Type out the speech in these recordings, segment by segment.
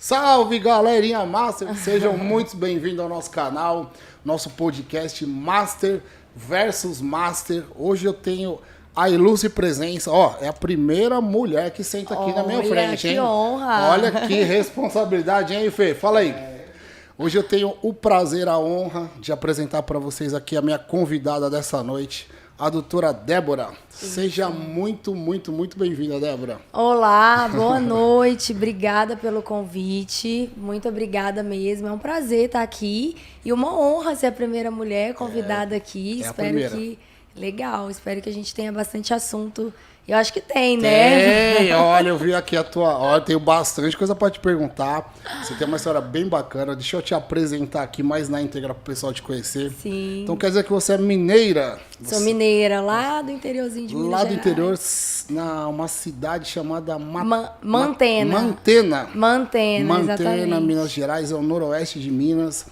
Salve, galerinha Master! Sejam muito bem-vindos ao nosso canal, nosso podcast Master versus Master. Hoje eu tenho a ilustre presença, é a primeira mulher que senta aqui na minha frente, hein? Que honra! Olha que responsabilidade, hein, Fê? Fala aí. Hoje eu tenho o prazer, a honra de apresentar para vocês aqui a minha convidada dessa noite, a doutora Débora. Seja muito bem-vinda, Débora. Olá, boa noite. Obrigada pelo convite. Muito obrigada mesmo. É um prazer estar aqui e uma honra ser a primeira mulher convidada aqui. Espero que... Legal. Espero que a gente tenha bastante assunto. Eu acho que tem, né? Tem. Olha, eu vi aqui a tua... Olha, tenho bastante coisa para te perguntar. Você tem uma história bem bacana. Deixa eu te apresentar aqui mais na íntegra para o pessoal te conhecer. Sim. Então quer dizer que você é mineira? Sou mineira, lá do interiorzinho de Minas Gerais. Lá do interior, uma cidade chamada Mantena. Mantena, exatamente. Minas Gerais, é o noroeste de Minas.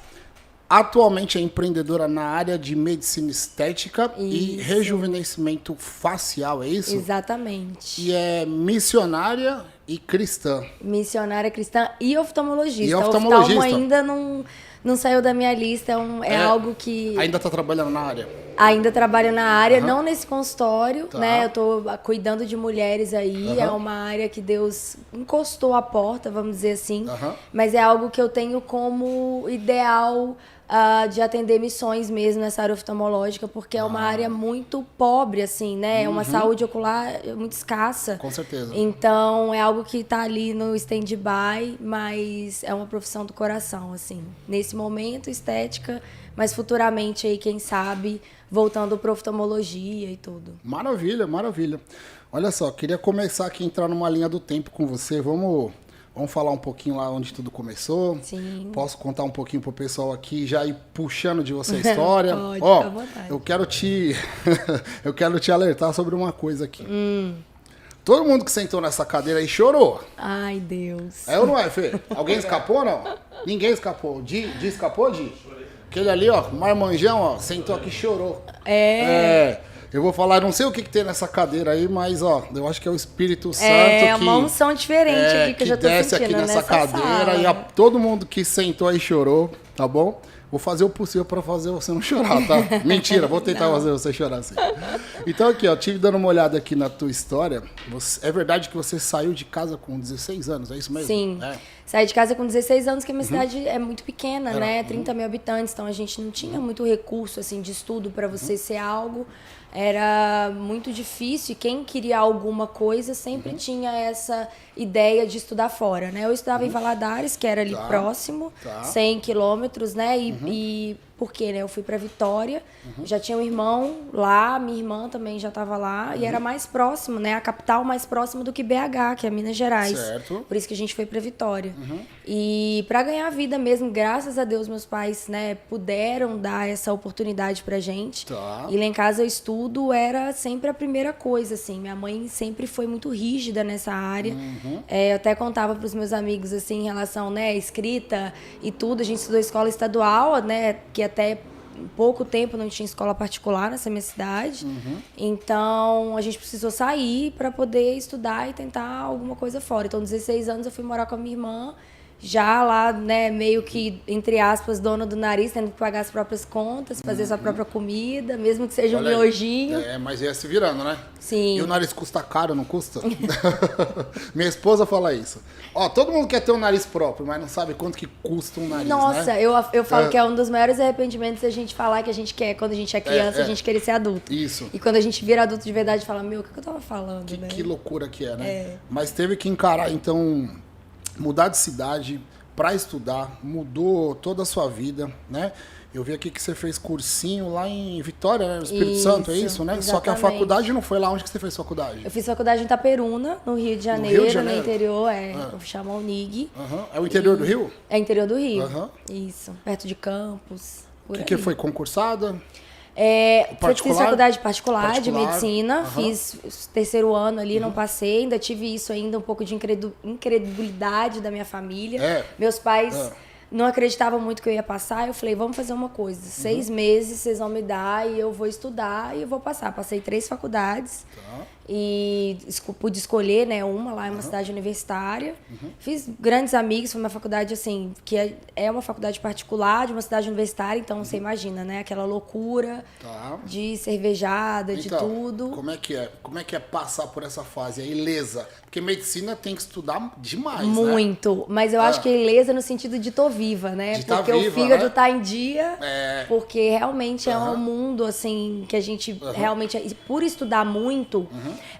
Atualmente é empreendedora na área de medicina estética e rejuvenescimento facial, é isso? Exatamente. E é missionária e cristã. Missionária cristã e oftalmologista. E oftalmologista. O oftalmo ainda não saiu da minha lista, é algo que... Ainda está trabalhando na área? Ainda trabalho na área, não nesse consultório, né? Eu tô cuidando de mulheres aí, é uma área que Deus encostou a porta, vamos dizer assim. Mas é algo que eu tenho como ideal de atender missões mesmo nessa área oftalmológica, porque é uma área muito pobre, assim, né? É uma saúde ocular muito escassa. Com certeza. Então, é algo que tá ali no stand-by, mas é uma profissão do coração, assim. Nesse momento, estética, mas futuramente aí, quem sabe, voltando para oftalmologia e tudo. Maravilha. Olha só, queria começar aqui, entrar numa linha do tempo com você. Vamos falar um pouquinho lá onde tudo começou. Sim. Posso contar um pouquinho pro pessoal aqui, já ir puxando de você a história? Pode, fica à vontade. Eu quero te alertar sobre uma coisa aqui. Todo mundo que sentou nessa cadeira aí chorou. Ai, Deus. É ou não é, Fê? Alguém escapou ou não? Ninguém escapou. Di escapou, Di? Aquele ali, marmanjão, sentou aqui e chorou. Eu vou falar, não sei o que tem nessa cadeira aí, mas, eu acho que é o Espírito Santo É uma unção diferente aqui que eu já tô desce sentindo aqui nessa cadeira sala. e todo mundo que sentou aí chorou, tá bom? Vou fazer o possível pra fazer você não chorar, tá? Mentira, vou tentar fazer você chorar assim. Então aqui, tive dando uma olhada aqui na tua história. É verdade que você saiu de casa com 16 anos, é isso mesmo? Sim. Saí de casa com 16 anos, porque a minha cidade é muito pequena, né? 30 mil habitantes, então a gente não tinha muito recurso, assim, de estudo para você ser algo. Era muito difícil e quem queria alguma coisa sempre tinha essa ideia de estudar fora, né? Eu estudava em Valadares, que era ali próximo, 100 quilômetros, né? E por quê, né? Eu fui para Vitória, já tinha um irmão lá, minha irmã também já estava lá, e era mais próximo, né? A capital mais próxima do que BH, que é Minas Gerais. Certo. Por isso que a gente foi para Vitória. E para ganhar vida mesmo, graças a Deus, meus pais, né, puderam dar essa oportunidade pra gente. E lá em casa eu estudo era sempre a primeira coisa, assim. Minha mãe sempre foi muito rígida nessa área. Eu até contava pros meus amigos, assim, em relação, né, escrita e tudo. A gente estudou escola estadual, né, que até pouco tempo não tinha escola particular nessa minha cidade. Então, a gente precisou sair para poder estudar e tentar alguma coisa fora. Então, 16 anos eu fui morar com a minha irmã, já lá, né, meio que, entre aspas, dona do nariz, tendo que pagar as próprias contas, fazer sua própria comida, mesmo que seja um miojinho. Mas ia se virando, né? Sim. E o nariz custa caro, não custa? Minha esposa fala isso. Todo mundo quer ter um nariz próprio, mas não sabe quanto que custa um nariz, Nossa, né? eu falo que é um dos maiores arrependimentos a gente falar que a gente quer, quando a gente é criança, a gente querer ser adulto. Isso. E quando a gente vira adulto de verdade, fala, o que eu tava falando, né? Que loucura que é, né? Mas teve que encarar, então, mudar de cidade para estudar, mudou toda a sua vida, né? Eu vi aqui que você fez cursinho lá em Vitória, né? No Espírito Santo, é isso, né? Exatamente. Só que a faculdade não foi lá onde que você fez faculdade? Eu fiz faculdade em Itaperuna, no Rio de Janeiro, no interior, chama UNIG. É o interior do Rio? É interior do Rio, isso, perto de Campos. O que foi, concursada? Fiz faculdade particular de medicina, fiz o terceiro ano ali, não passei, ainda tive isso ainda, um pouco de incredulidade da minha família. Meus pais não acreditavam muito que eu ia passar, eu falei, vamos fazer uma coisa, 6 meses vocês vão me dar e eu vou estudar e eu vou passar. Passei 3 faculdades E pude escolher, né, uma lá em uma cidade universitária. Fiz grandes amigos, foi uma faculdade, assim, que é uma faculdade particular de uma cidade universitária, então você imagina, né, aquela loucura de cervejada, de tudo. Como é que é? Como é que é passar por essa fase aí, ilesa? Porque medicina tem que estudar demais, muito, né? Mas eu acho que ilesa no sentido de tô viva, né? De porque viva, o fígado né? tá em dia, porque realmente é um mundo, assim, que a gente realmente, por estudar muito,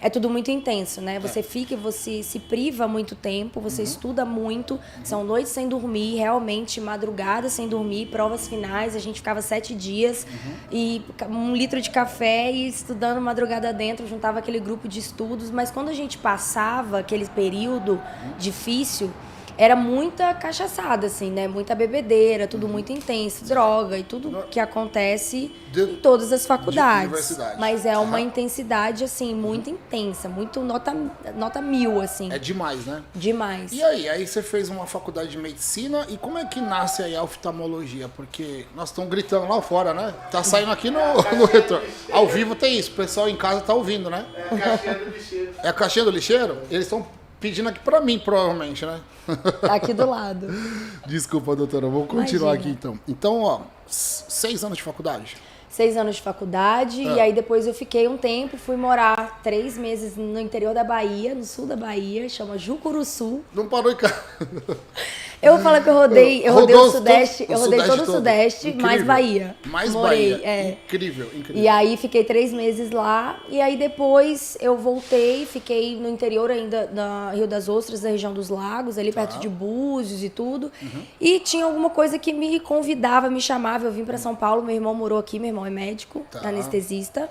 é tudo muito intenso, né? Você fica e você se priva muito tempo, você estuda muito, são noites sem dormir, realmente, madrugadas sem dormir, provas finais, a gente ficava 7 dias, e 1 litro de café e estudando madrugada dentro, juntava aquele grupo de estudos, mas quando a gente passava aquele período difícil, era muita cachaçada, assim, né? Muita bebedeira, tudo muito intenso, droga e tudo que acontece em todas as faculdades. Mas é uma intensidade, assim, muito intensa, muito nota 1000, assim. É demais, né? Demais. E aí você fez uma faculdade de medicina, e como é que nasce aí a oftalmologia? Porque nós estamos gritando lá fora, né? Tá saindo aqui no retorno. Ao vivo tem isso, o pessoal em casa tá ouvindo, né? É a caixinha do lixeiro. É a caixinha do lixeiro? Eles estão pedindo aqui pra mim, provavelmente, né? Tá aqui do lado. Desculpa, doutora, vamos continuar Imagina. aqui então. Então, ó, 6 anos de faculdade. 6 anos de faculdade, e aí depois eu fiquei um tempo, fui morar 3 meses no interior da Bahia, no sul da Bahia, chama Jucuruçu. Não parou em casa. Eu falo que eu rodei o Sudeste, eu rodei todo o todo. Sudeste, Incrível. mais Bahia. Mais Morei, Bahia. Incrível. E aí fiquei 3 meses lá, e aí depois eu voltei, fiquei no interior ainda da Rio das Ostras, da região dos Lagos, ali perto de Búzios e tudo. E tinha alguma coisa que me convidava, me chamava. Eu vim pra São Paulo, meu irmão morou aqui, meu irmão é médico, anestesista.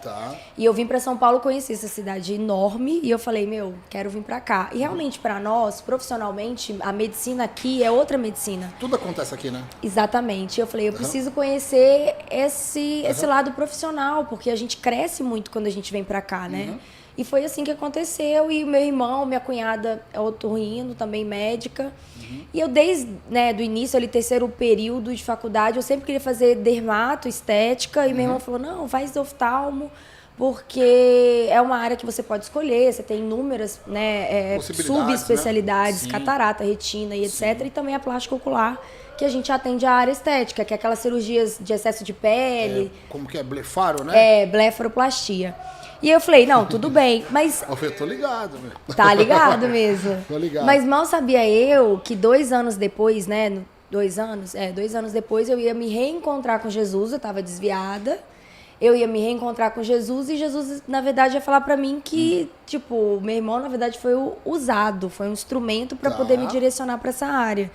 E eu vim pra São Paulo, conheci essa cidade enorme, e eu falei, quero vir pra cá. E realmente pra nós, profissionalmente, a medicina aqui é outra medicina. Tudo acontece aqui, né? Exatamente. Eu falei, eu preciso conhecer esse lado profissional, porque a gente cresce muito quando a gente vem pra cá, né? E foi assim que aconteceu. E o meu irmão, minha cunhada é otorrino, também médica. E eu, desde do início, ali, 3º período de faculdade, eu sempre queria fazer dermato, estética. E meu irmão falou, não, faz oftalmo, porque é uma área que você pode escolher, você tem inúmeras subespecialidades, catarata, retina e etc. E também a plástica ocular, que a gente atende a área estética, que é aquelas cirurgias de excesso de pele. Como que é? Blefaro, né? Blefaroplastia. E eu falei, não, tudo bem, mas... Eu tô ligado, meu. Tá ligado mesmo. Tô ligado. Mas mal sabia eu que 2 anos depois, 2 anos depois eu ia me reencontrar com Jesus, eu tava desviada. Eu ia me reencontrar com Jesus, e Jesus, na verdade, ia falar pra mim que, tipo, meu irmão, na verdade, foi usado, foi um instrumento pra poder me direcionar pra essa área.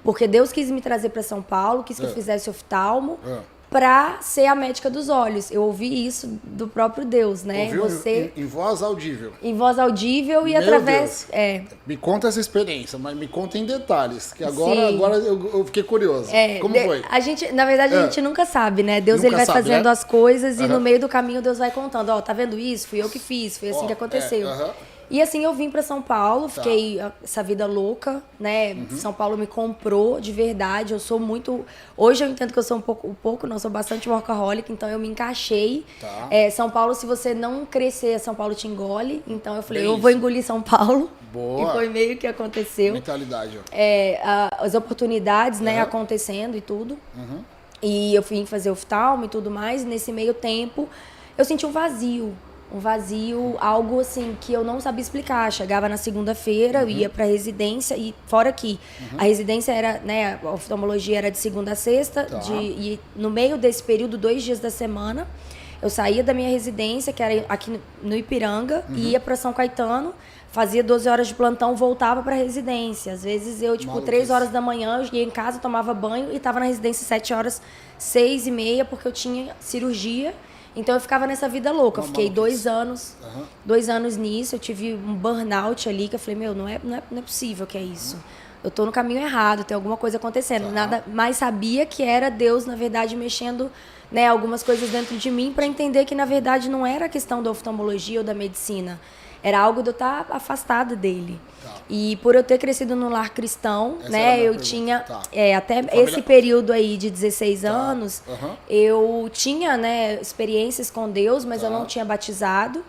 Porque Deus quis me trazer pra São Paulo, quis que eu fizesse oftalmo, pra ser a médica dos olhos. Eu ouvi isso do próprio Deus, né? Ouviu em voz audível. Em voz audível e Meu através... Deus. Me conta essa experiência, mas me conta em detalhes, que agora eu fiquei curioso. Como foi? A gente, na verdade, a gente nunca sabe, né? Deus, ele vai fazendo as coisas e no meio do caminho Deus vai contando. Ó, tá vendo isso? Fui eu que fiz, foi assim que aconteceu. E assim eu vim pra São Paulo, fiquei essa vida louca, né? São Paulo me comprou de verdade. Eu sou muito... Hoje eu entendo que eu sou não, sou bastante workaholic, então eu me encaixei. São Paulo, se você não crescer, São Paulo te engole. Então eu falei, eu vou engolir São Paulo. Boa. E foi meio que aconteceu. Mentalidade, ó. As oportunidades, né, acontecendo e tudo. E eu fui fazer oftalmo e tudo mais. E nesse meio tempo, eu senti um vazio, algo assim que eu não sabia explicar. Chegava na segunda-feira, eu ia pra residência, e fora que a residência era, né, a oftalmologia era de segunda a sexta, e no meio desse período, 2 dias da semana, eu saía da minha residência, que era aqui no Ipiranga, e ia pra São Caetano, fazia 12 horas de plantão, voltava pra residência. Às vezes eu, 3 horas da manhã, eu ia em casa, tomava banho e tava na residência 7 horas, 6h30, porque eu tinha cirurgia. Então eu ficava nessa vida louca. Eu fiquei 2 anos, 2 anos nisso. Eu tive um burnout ali, que eu falei, não é possível que é isso. Eu tô no caminho errado, tem alguma coisa acontecendo. Nada mais sabia que era Deus, na verdade, mexendo, né, algumas coisas dentro de mim, para entender que, na verdade, não era a questão da oftalmologia ou da medicina. Era algo de eu estar afastada dele. E por eu ter crescido num lar cristão, né, eu tinha, até esse período aí de 16 anos, eu tinha, né, experiências com Deus, mas eu não tinha batizado.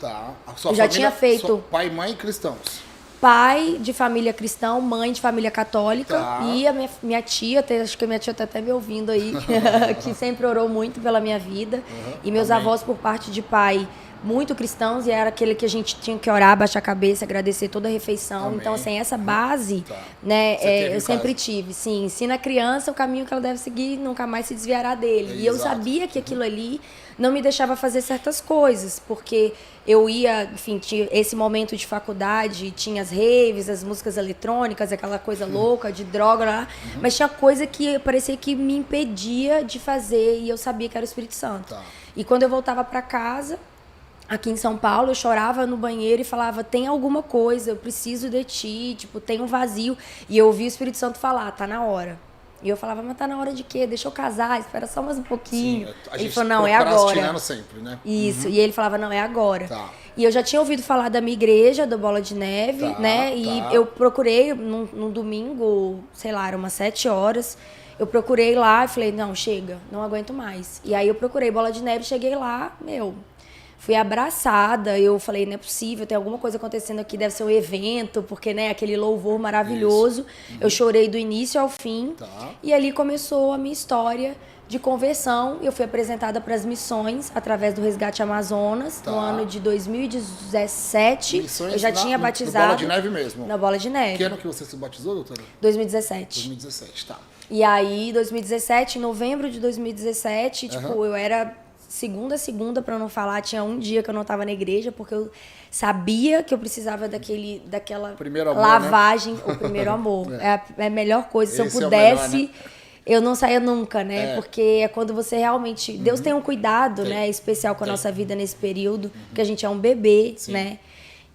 Eu já tinha feito... Pai e mãe cristãos. Pai de família cristão, mãe de família católica e a minha tia, acho que a minha tia tá até me ouvindo aí, que sempre orou muito pela minha vida. E meus avós, por parte de pai, muito cristãos, e era aquele que a gente tinha que orar, baixar a cabeça, agradecer toda a refeição. Amém. Então, assim, essa base, né, eu sempre tive. Sim, ensina a criança o caminho que ela deve seguir, nunca mais se desviará dele. E eu sabia que aquilo ali não me deixava fazer certas coisas, porque eu ia, enfim, tinha esse momento de faculdade, tinha as raves, as músicas eletrônicas, aquela coisa louca de droga lá, mas tinha coisa que parecia que me impedia de fazer, e eu sabia que era o Espírito Santo. E quando eu voltava para casa, aqui em São Paulo, eu chorava no banheiro e falava, tem alguma coisa, eu preciso de ti, tipo, tem um vazio. E eu ouvi o Espírito Santo falar, tá na hora. E eu falava, mas tá na hora de quê? Deixa eu casar, espera só mais um pouquinho. Sim, ele falou, não, é agora. Sempre, né? Isso, e ele falava, não, é agora. E eu já tinha ouvido falar da minha igreja, do Bola de Neve, né? E eu procurei num domingo, sei lá, eram umas 7 horas. Eu procurei lá e falei, não, chega, não aguento mais. E aí eu procurei Bola de Neve, cheguei lá, fui abraçada, eu falei, não é possível, tem alguma coisa acontecendo aqui, deve ser um evento, porque, né, aquele louvor maravilhoso. Eu chorei do início ao fim. E ali começou a minha história de conversão. Eu fui apresentada para as missões através do Resgate Amazonas, no ano de 2017. Missões eu já tinha batizado. Na Bola de Neve mesmo? Na Bola de Neve. Que ano que você se batizou, doutora? 2017. 2017, tá. E aí, 2017, em novembro de 2017, tipo, eu era... segunda, para não falar, tinha um dia que eu não estava na igreja, porque eu sabia que eu precisava daquela primeiro amor, lavagem, né? O primeiro amor. É a melhor coisa. Se eu Esse pudesse, é o melhor, né? eu não saía nunca, né? Porque é quando você realmente... Deus tem um cuidado, né, especial com a nossa vida nesse período, porque a gente é um bebê, né?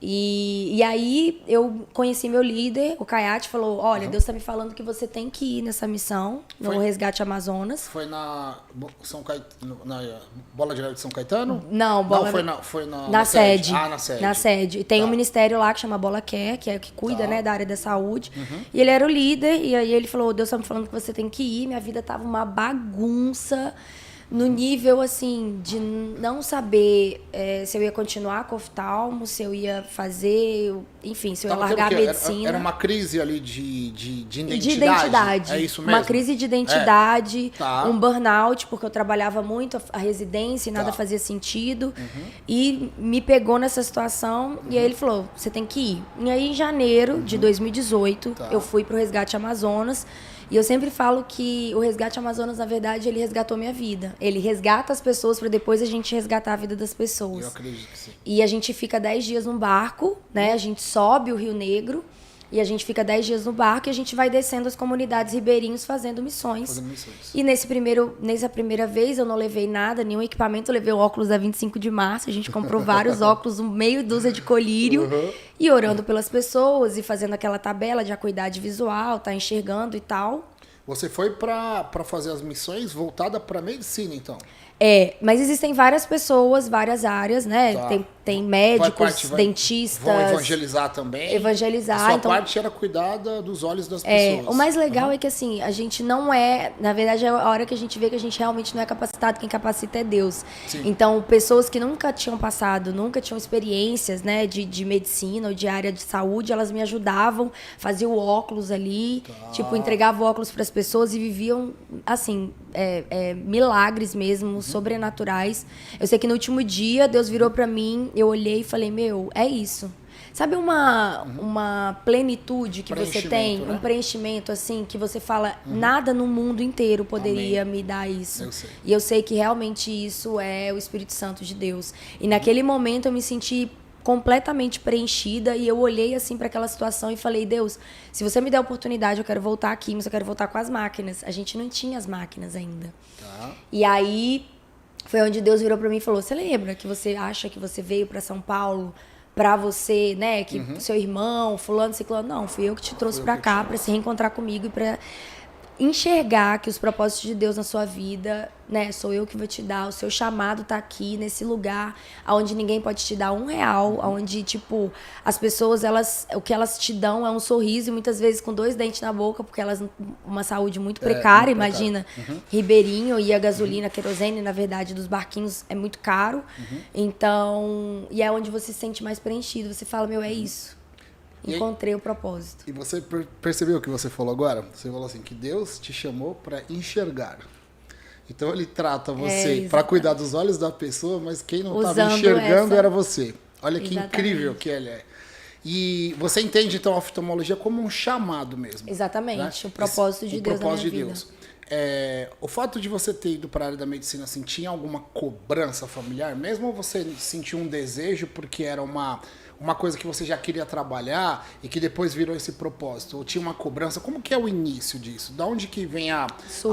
E aí eu conheci meu líder, o Caiate, falou, olha, Deus está me falando que você tem que ir nessa missão, no Resgate Amazonas. Foi na na Bola de Neve de São Caetano? Não, foi na sede. Ah, na sede. Na sede. E tem um ministério lá que chama Bola Care, que é o que cuida, né, da área da saúde. E ele era o líder, e aí ele falou, Deus está me falando que você tem que ir, minha vida tava uma bagunça. No nível, assim, de não saber se eu ia continuar com o oftalmo, se eu ia fazer, enfim, se eu ia largar a medicina. Era uma crise ali de identidade. De identidade. É isso mesmo? Uma crise de identidade, um burnout, porque eu trabalhava muito a residência e nada fazia sentido. E me pegou nessa situação, e aí ele falou, você tem que ir. E aí, em janeiro de 2018, eu fui pro Resgate Amazonas. E eu sempre falo que o Resgate Amazonas, na verdade, ele resgatou minha vida. Ele resgata as pessoas para depois a gente resgatar a vida das pessoas. Eu acredito que sim. E a gente fica 10 dias num barco, né? A gente sobe o Rio Negro e a gente fica 10 dias no barco e a gente vai descendo as comunidades ribeirinhos fazendo missões. E nessa primeira vez eu não levei nada, nenhum equipamento. Eu levei o óculos da 25 de março. A gente comprou vários óculos, meio dúzia de colírio. E orando pelas pessoas e fazendo aquela tabela de acuidade visual, tá enxergando e tal. Você foi para fazer as missões voltada para medicina, então? Mas existem várias pessoas, várias áreas, né? Tem médicos, dentistas. Vão evangelizar também. Evangelizar. A sua parte era cuidar dos olhos das pessoas. O mais legal é que, assim, a gente não na verdade, é a hora que a gente vê que a gente realmente não é capacitado, quem capacita é Deus. Sim. Então, pessoas que nunca tinham passado, nunca tinham experiências, né, de medicina ou de área de saúde, elas me ajudavam, faziam óculos ali, tipo, entregavam óculos para as pessoas e viviam, assim, milagres mesmo, sobrenaturais. Eu sei que no último dia, Deus virou para mim, eu olhei e falei, é isso. Sabe uma plenitude que você tem, né? Um preenchimento, assim, que você fala, nada no mundo inteiro poderia me dar isso. E eu sei que realmente isso é o Espírito Santo de Deus. E naquele momento eu me senti completamente preenchida e eu olhei assim para aquela situação e falei, Deus, se você me der a oportunidade, eu quero voltar aqui, mas eu quero voltar com as máquinas. A gente não tinha as máquinas ainda. E aí foi onde Deus virou para mim e falou, você lembra que você acha que você veio para São Paulo para você, né, que seu irmão, fulano, ciclano, não, fui eu que te trouxe para cá para se reencontrar comigo enxergar que os propósitos de Deus na sua vida, né, sou eu que vou te dar, o seu chamado tá aqui nesse lugar onde ninguém pode te dar R$1, onde, tipo, as pessoas, o que elas te dão é um sorriso, e muitas vezes com 2 dentes na boca, porque elas, uma saúde muito precária, imagina, Ribeirinho, e a gasolina, a querosene, na verdade, dos barquinhos é muito caro, então, e é onde você se sente mais preenchido, você fala, meu, é isso. Encontrei o propósito. E você percebeu o que você falou agora? Você falou assim, que Deus te chamou para enxergar. Então ele trata você para cuidar dos olhos da pessoa, mas quem não estava enxergando era você. Olha que incrível que ele é. E você entende então a oftalmologia como um chamado mesmo. Exatamente, né? O propósito de Deus na minha vida. Deus. O fato de você ter ido para a área da medicina, assim, tinha alguma cobrança familiar? Mesmo ou você sentiu um desejo porque era uma coisa que você já queria trabalhar e que depois virou esse propósito? Ou tinha uma cobrança? Como que é o início disso? Da onde que vem a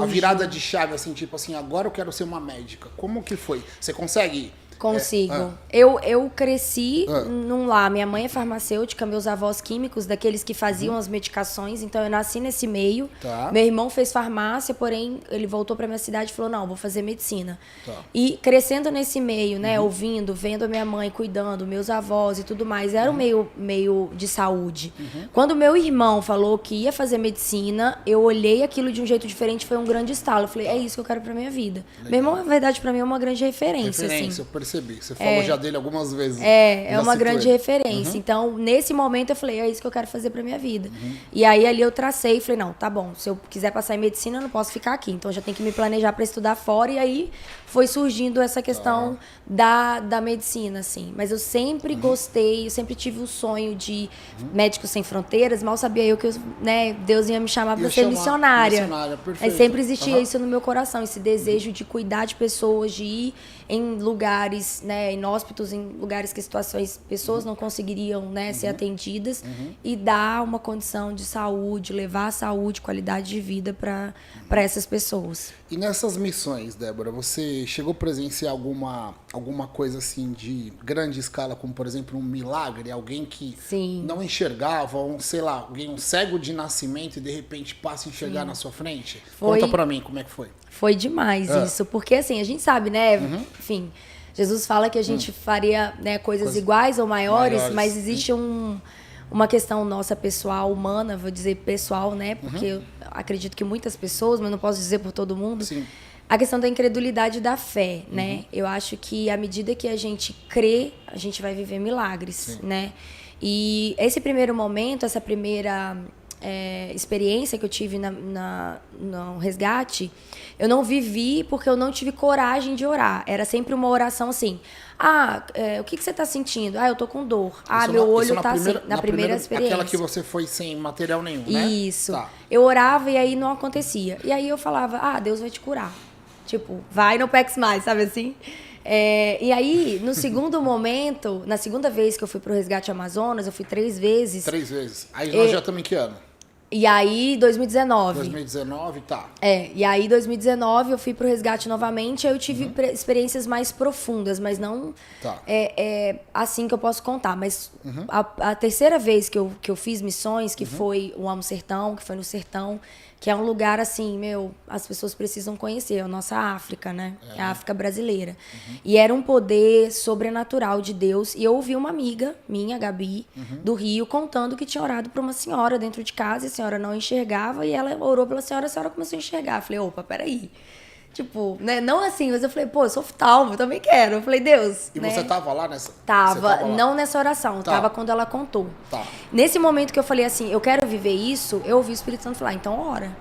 virada de chave, assim, tipo assim, agora eu quero ser uma médica? Como que foi? Você consegue... Consigo. Eu cresci num lar. Minha mãe é farmacêutica, meus avós químicos, daqueles que faziam as medicações. Então, eu nasci nesse meio. Tá. Meu irmão fez farmácia, porém, ele voltou pra minha cidade e falou, não, vou fazer medicina. Tá. E crescendo nesse meio, né, ouvindo, vendo a minha mãe cuidando, meus avós e tudo mais, era um meio de saúde. Quando meu irmão falou que ia fazer medicina, eu olhei aquilo de um jeito diferente, foi um grande estalo. Eu falei, é isso que eu quero pra minha vida. Legal. Meu irmão, na verdade, pra mim é uma grande referência. Assim. Percebi. Você falou já dele algumas vezes. É uma grande referência. Então, nesse momento, eu falei, é isso que eu quero fazer pra minha vida. E aí, ali eu tracei e falei, não, tá bom, se eu quiser passar em medicina, eu não posso ficar aqui. Então, eu já tenho que me planejar pra estudar fora. E aí, foi surgindo essa questão da medicina, assim. Mas eu sempre gostei, eu sempre tive o sonho de Médicos Sem Fronteiras. Mal sabia eu que Deus ia me chamar pra ser missionária. Mas sempre existia isso no meu coração, esse desejo de cuidar de pessoas, de ir em lugares, né, inóspitos, em lugares que pessoas não conseguiriam, né, ser atendidas e dar uma condição de saúde, levar a saúde, qualidade de vida para essas pessoas. E nessas missões, Débora, você chegou a presenciar alguma coisa assim de grande escala, como por exemplo um milagre, alguém que não enxergava, alguém um cego de nascimento e de repente passa a enxergar na sua frente? Conta pra mim como é que foi. Foi demais isso, porque assim, a gente sabe, né, enfim, Jesus fala que a gente faria, né, coisas iguais ou maiores, mas existe uma questão nossa pessoal, humana, vou dizer pessoal, né, porque eu acredito que muitas pessoas, mas não posso dizer por todo mundo, a questão da incredulidade da fé, né, eu acho que à medida que a gente crê, a gente vai viver milagres, né, e esse primeiro momento, essa primeira... experiência que eu tive no resgate, eu não vivi porque eu não tive coragem de orar. Era sempre uma oração assim, o que você está sentindo? Eu tô com dor. Meu olho está assim. Na primeira experiência. Aquela que você foi sem material nenhum, né? Isso. Tá. Eu orava e aí não acontecia. E aí eu falava, Deus vai te curar. Tipo, vai, não peques mais, sabe assim? E aí, no segundo momento, na segunda vez que eu fui pro Resgate Amazonas, eu fui 3 vezes. 3 vezes. Aí nós já estamos em que ano? E aí, 2019. 2019, tá. E aí, 2019, eu fui pro resgate novamente, aí eu tive experiências mais profundas, mas não assim que eu posso contar. Mas a terceira vez que eu fiz missões, que foi o Amo Sertão, que foi no Sertão, que é um lugar assim, as pessoas precisam conhecer, é a nossa África, né? É a África brasileira. E era um poder sobrenatural de Deus. E eu ouvi uma amiga minha, Gabi, do Rio, contando que tinha orado para uma senhora dentro de casa, e a senhora não enxergava, e ela orou pela senhora, a senhora começou a enxergar. Eu falei, opa, peraí. Tipo, né? Não assim, mas eu falei, eu sou oftalmo, eu também quero. Eu falei, Deus. E você tava lá nessa? Tava, não nessa oração, tava quando ela contou. Nesse momento que eu falei assim, eu quero viver isso, eu ouvi o Espírito Santo falar, então ora.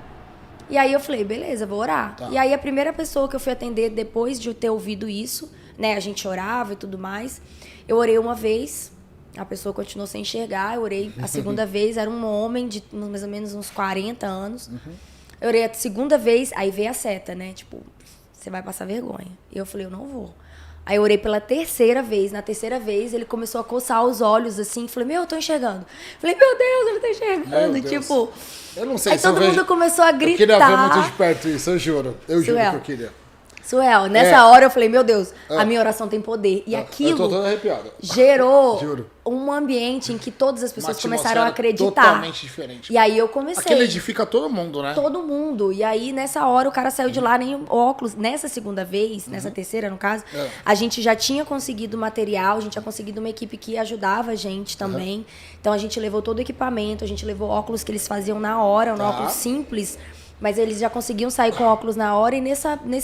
E aí eu falei, beleza, vou orar. E aí a primeira pessoa que eu fui atender depois de eu ter ouvido isso, né? A gente orava e tudo mais. Eu orei uma vez, a pessoa continuou sem enxergar. Eu orei a segunda vez, era um homem de mais ou menos uns 40 anos. Eu orei a segunda vez, aí veio a seta, né? Tipo, você vai passar vergonha. E eu falei, eu não vou. Aí eu orei pela terceira vez. Na terceira vez, ele começou a coçar os olhos, assim. Falei, eu tô enxergando. Falei, meu Deus, ele tá enxergando. Tipo... Eu não sei aí se todo mundo começou a gritar. Eu queria ver muito de perto isso, eu juro. Eu juro que eu queria. Surreal. Nessa hora eu falei, meu Deus, a minha oração tem poder. E aquilo eu tô todo arrepiado. gerou Juro. um ambiente em que todas as pessoas Uma começaram a atmosfera acreditar. totalmente diferente. E aí eu comecei. Aquilo edifica todo mundo, né? Todo mundo. E aí, nessa hora, o cara saiu de lá, nem óculos. Nessa segunda vez, nessa terceira, no caso, a gente já tinha conseguido material, a gente tinha conseguido uma equipe que ajudava a gente também. Então, a gente levou todo o equipamento, a gente levou óculos que eles faziam na hora, um óculos simples, mas eles já conseguiam sair com óculos na hora. E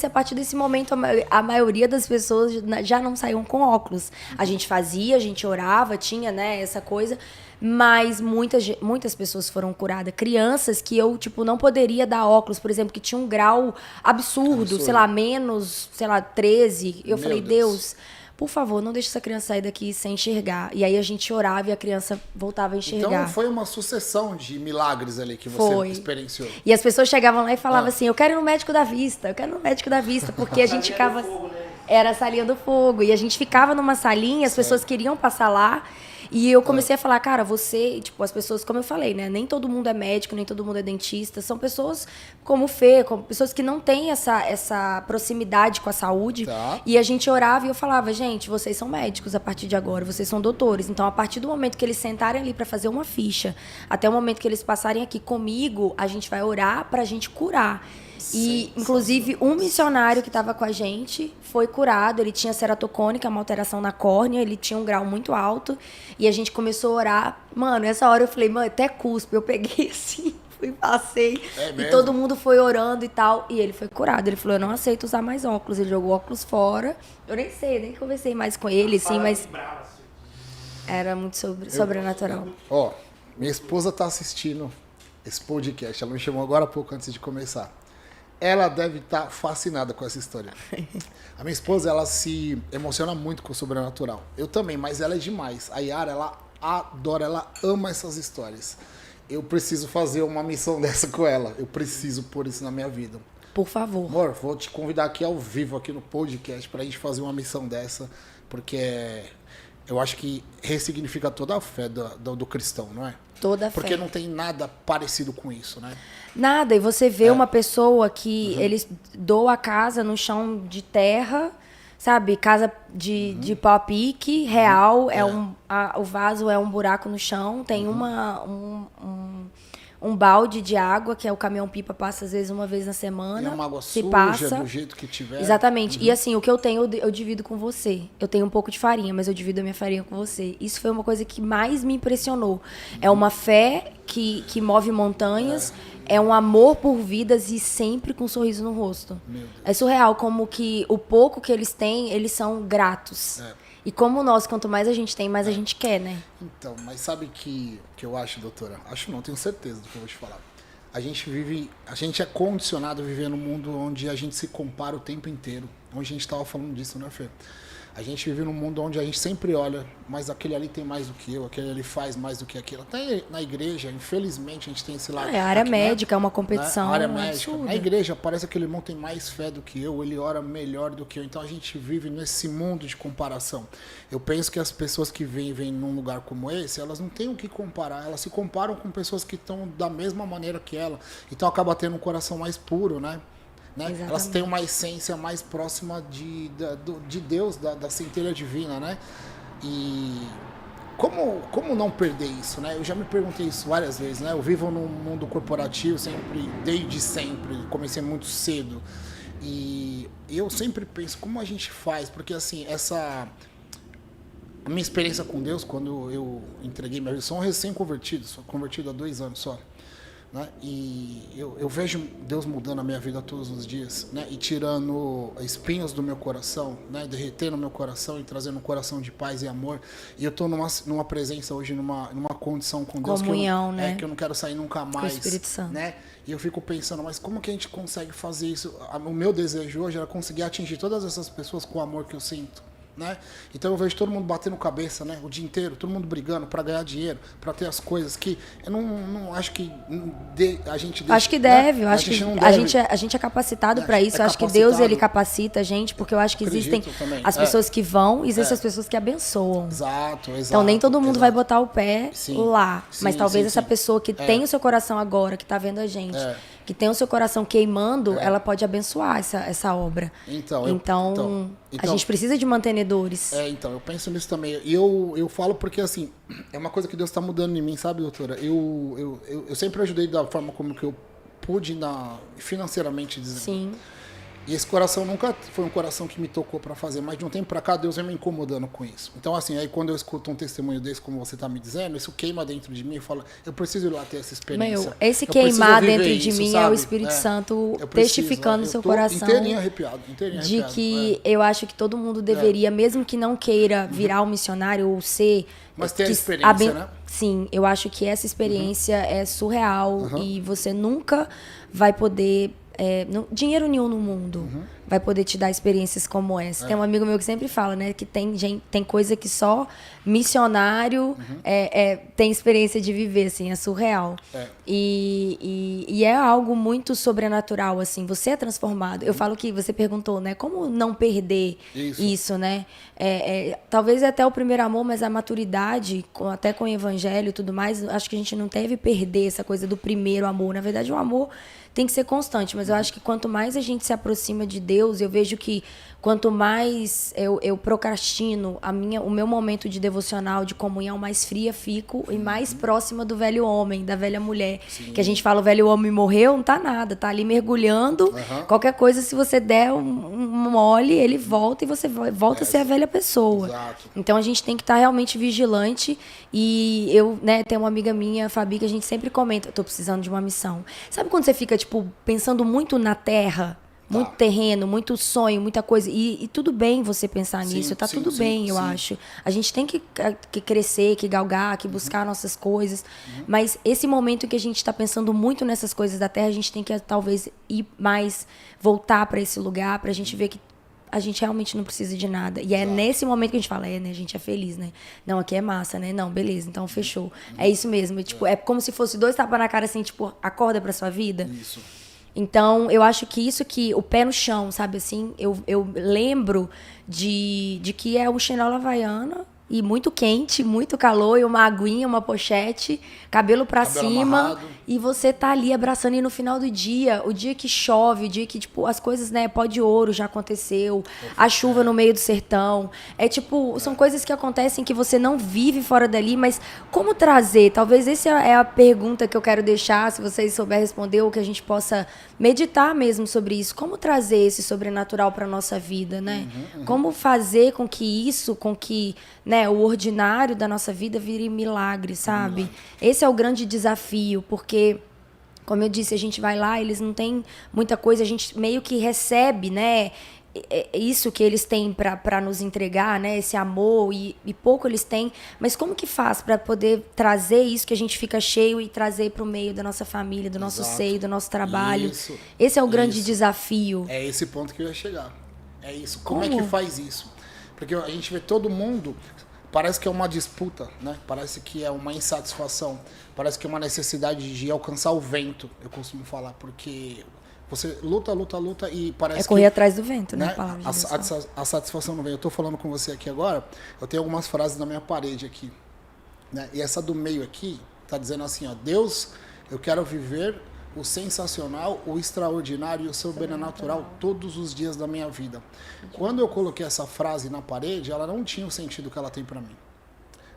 a partir desse momento, a maioria das pessoas já não saíam com óculos. A gente fazia, a gente orava, tinha, né, essa coisa... Mas muitas pessoas foram curadas. Crianças que eu, tipo, não poderia dar óculos, por exemplo, que tinha um grau absurdo, sei lá, menos, sei lá, 13. Eu falei, Deus, por favor, não deixe essa criança sair daqui sem enxergar. E aí a gente orava e a criança voltava a enxergar. Então foi uma sucessão de milagres ali que você experienciou. E as pessoas chegavam lá e falavam assim, eu quero ir no médico da vista, eu quero ir no médico da vista, porque a gente ficava... Era a salinha do fogo. E a gente ficava numa salinha, as pessoas queriam passar lá. E eu comecei a falar, cara, você... Tipo, as pessoas, como eu falei, né? Nem todo mundo é médico, nem todo mundo é dentista. São pessoas como o Fê, como pessoas que não têm essa proximidade com a saúde. E a gente orava e eu falava, gente, vocês são médicos a partir de agora, vocês são doutores. Então, a partir do momento que eles sentarem ali para fazer uma ficha, até o momento que eles passarem aqui comigo, a gente vai orar pra gente curar. E, inclusive, um missionário que estava com a gente foi curado. Ele tinha ceratocônica, uma alteração na córnea. Ele tinha um grau muito alto. E a gente começou a orar. Mano, nessa hora eu falei, mano, até cuspe. Eu peguei assim, fui, passei. E todo mundo foi orando e tal. E ele foi curado. Ele falou, eu não aceito usar mais óculos. Ele jogou óculos fora. Eu nem sei, nem conversei mais com ele, assim, mas... Era muito sobrenatural. Ó, minha esposa tá assistindo esse podcast. Ela me chamou agora há pouco, antes de começar. Ela deve estar fascinada com essa história. A minha esposa, ela se emociona muito com o sobrenatural. Eu também, mas ela é demais. A Yara, ela adora, ela ama essas histórias. Eu preciso fazer uma missão dessa com ela. Eu preciso pôr isso na minha vida. Por favor. Amor, vou te convidar aqui ao vivo, aqui no podcast, pra gente fazer uma missão dessa. Porque eu acho que ressignifica toda a fé do cristão, não é? Toda a fé. Porque não tem nada parecido com isso, né? Nada, e você vê uma pessoa que eles doa a casa no chão de terra, sabe? Casa de pau a pique, real, o vaso é um buraco no chão, tem um balde de água, que é o caminhão-pipa, passa às vezes uma vez na semana. E uma água se suja, passa. do jeito que tiver. Exatamente. E assim, o que eu tenho, eu divido com você. Eu tenho um pouco de farinha, mas eu divido a minha farinha com você. Isso foi uma coisa que mais me impressionou. É uma fé que move montanhas, é um amor por vidas e sempre com um sorriso no rosto. É surreal como que o pouco que eles têm, eles são gratos. E como nós, quanto mais a gente tem, mais a gente quer, né? Então, mas sabe que eu acho, doutora? Acho não, tenho certeza do que eu vou te falar. A gente é condicionado a viver num mundo onde a gente se compara o tempo inteiro. Onde a gente estava falando disso, né, Fê? A gente vive num mundo onde a gente sempre olha, mas aquele ali tem mais do que eu, aquele ali faz mais do que aquilo. Até na igreja, infelizmente, a gente tem esse lado. A área aqui, médica, né? é uma competição. A área médica. Absurda. Na igreja, parece que aquele irmão tem mais fé do que eu, ele ora melhor do que eu. Então a gente vive nesse mundo de comparação. Eu penso que as pessoas que vivem num lugar como esse, elas não têm o que comparar. Elas se comparam com pessoas que estão da mesma maneira que ela. Então acaba tendo um coração mais puro, né? Elas têm uma essência mais próxima de Deus, da centelha divina, né? E como não perder isso, né? Eu já me perguntei isso várias vezes, né? Eu vivo num mundo corporativo desde sempre, comecei muito cedo. E eu sempre penso, como a gente faz? Porque, assim, a minha experiência com Deus, quando eu entreguei minha vida, sou um recém-convertido, sou convertido há 2 anos só. Né? E eu vejo Deus mudando a minha vida todos os dias, né? E tirando espinhos do meu coração, né? Derretendo o meu coração e trazendo um coração de paz e amor. E eu estou numa presença hoje, numa condição com Deus comunhão, né? Que eu não quero sair nunca mais. Com o Espírito Santo. Né? E eu fico pensando, mas como que a gente consegue fazer isso? O meu desejo hoje era conseguir atingir todas essas pessoas com o amor que eu sinto. Né? Então eu vejo todo mundo batendo cabeça, né? O dia inteiro, todo mundo brigando para ganhar dinheiro, para ter as coisas que eu não acho que a gente acho que deve, né? eu acho que a gente é capacitado para isso, eu acho que Deus ele capacita a gente, porque eu acho que existem as pessoas que vão e existem as pessoas que abençoam. Exato. Então nem todo mundo vai botar o pé lá, mas talvez essa pessoa que tem o seu coração agora, que tá vendo a gente, que tem o seu coração queimando, ela pode abençoar essa obra. Então, a gente precisa de mantenedores. Então, eu penso nisso também. E eu falo porque, assim, é uma coisa que Deus está mudando em mim, sabe, doutora? Eu sempre ajudei da forma como que eu pude, financeiramente dizendo. Sim. E esse coração nunca foi um coração que me tocou para fazer, mas de um tempo para cá Deus vem me incomodando com isso. Então, assim, aí quando eu escuto um testemunho desse, como você tá me dizendo, isso queima dentro de mim e falo, eu preciso ir lá ter essa experiência. Esse queimar dentro de mim é o Espírito Santo testificando no seu coração. Inteirinho arrepiado. De que eu acho que todo mundo deveria, mesmo que não queira virar um missionário ou ser... Mas ter a experiência, né? Sim, eu acho que essa experiência é surreal e você nunca vai poder... dinheiro nenhum no mundo vai poder te dar experiências como essa. Tem um amigo meu que sempre fala, né, que tem coisa que só missionário tem experiência de viver, assim, é surreal. E é algo muito sobrenatural, assim, você é transformado. Eu falo que você perguntou, né, como não perder isso, né? Talvez até o primeiro amor, mas a maturidade, até com o evangelho e tudo mais, acho que a gente não deve perder essa coisa do primeiro amor. Na verdade, o amor tem que ser constante, mas eu acho que quanto mais a gente se aproxima de Deus, eu vejo que quanto mais eu procrastino o meu momento de devocional, de comunhão, mais fria fico e mais próxima do velho homem, da velha mulher. Sim. Que a gente fala, o velho homem morreu, não tá nada, tá ali mergulhando. Qualquer coisa, se você der um mole, ele volta e você volta a ser a velha pessoa. Exato. Então a gente tem que estar realmente vigilante. E eu, né, tenho uma amiga minha, a Fabi, que a gente sempre comenta, eu tô precisando de uma missão. Sabe quando você fica, tipo, pensando muito na terra? Muito terreno, muito sonho, muita coisa. E tudo bem você pensar nisso, tá tudo bem, eu acho. A gente tem que crescer, que galgar, que buscar nossas coisas. Mas esse momento que a gente está pensando muito nessas coisas da terra, a gente tem que talvez ir mais, voltar para esse lugar, pra gente ver que a gente realmente não precisa de nada. E é nesse momento que a gente fala, né, a gente é feliz, né? Não, aqui é massa, né? Não, beleza, então fechou. É isso mesmo. Tipo, é como se fosse 2 tapas na cara, assim, tipo, acorda pra sua vida. Isso. Então, eu acho que isso que... O pé no chão, sabe assim? Eu lembro de que é o chinelo havaiana e muito quente, muito calor, e uma aguinha, uma pochete, cabelo pra cima. Amarrado. E você tá ali abraçando, e no final do dia, o dia que chove, o dia que, tipo, as coisas, né, pó de ouro já aconteceu, a chuva no meio do sertão. São coisas que acontecem que você não vive fora dali, mas como trazer? Talvez essa é a pergunta que eu quero deixar, se vocês souberem responder, ou que a gente possa meditar mesmo sobre isso. Como trazer esse sobrenatural pra nossa vida, né? Como fazer com que né, o ordinário da nossa vida vire milagre, sabe? Esse é o grande desafio, porque, como eu disse, a gente vai lá, eles não têm muita coisa, a gente meio que recebe, né, isso que eles têm para nos entregar, né, esse amor, e pouco eles têm, mas como que faz para poder trazer isso que a gente fica cheio e trazer para o meio da nossa família, do nosso seio, do nosso trabalho? Esse é o grande desafio. É esse ponto que eu ia chegar. É isso. Como é que faz isso? Porque a gente vê todo mundo, parece que é uma disputa, né? Parece que é uma insatisfação, parece que é uma necessidade de alcançar o vento, eu costumo falar, porque você luta e parece correr atrás do vento, né? A satisfação não vem. Eu tô falando com você aqui agora, eu tenho algumas frases na minha parede aqui, né? E essa do meio aqui tá dizendo assim, ó, Deus, eu quero viver o sensacional, o extraordinário e o sobrenatural todos os dias da minha vida. Quando eu coloquei essa frase na parede, ela não tinha o sentido que ela tem para mim.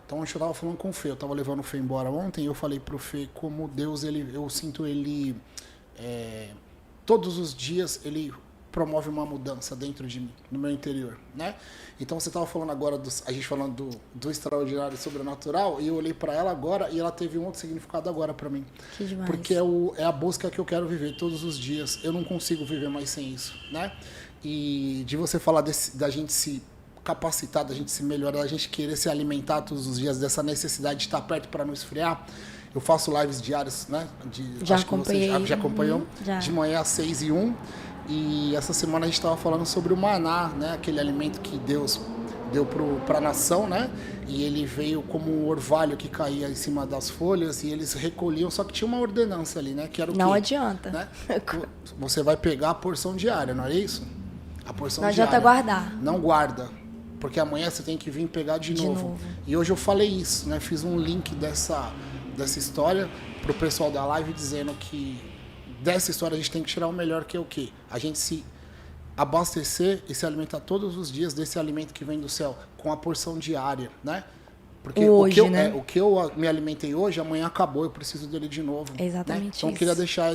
Então, eu tava falando com o Fê, eu tava levando o Fê embora ontem, e eu falei pro Fê como Deus, eu sinto ele, todos os dias, ele promove uma mudança dentro de mim, no meu interior, né? Então, você estava falando agora, a gente falando do extraordinário e sobrenatural, e eu olhei para ela agora e ela teve um outro significado agora para mim. Que demais. Porque é a busca que eu quero viver todos os dias. Eu não consigo viver mais sem isso, né? E de você falar da gente se capacitar, da gente se melhorar, da gente querer se alimentar todos os dias, dessa necessidade de estar perto para não esfriar. Eu faço lives diárias, né? Já acompanhei. Já acompanhou? Já. De manhã às 6h01. E essa semana a gente estava falando sobre o maná, né? Aquele alimento que Deus deu para a nação, né? E ele veio como um orvalho que caía em cima das folhas e eles recolhiam, só que tinha uma ordenança ali, né? Que era o não quê? Adianta. Né? Você vai pegar a porção diária, não é isso? A porção não diária. Não adianta guardar. Não guarda, porque amanhã você tem que vir pegar de novo. E hoje eu falei isso, né? Fiz um link dessa história pro pessoal da live dizendo que dessa história a gente tem que tirar o melhor, que é o quê? A gente se abastecer e se alimentar todos os dias desse alimento que vem do céu, com a porção diária, né? Porque hoje, o que eu me alimentei hoje, amanhã acabou, eu preciso dele de novo. Exatamente, né? Então eu isso. queria deixar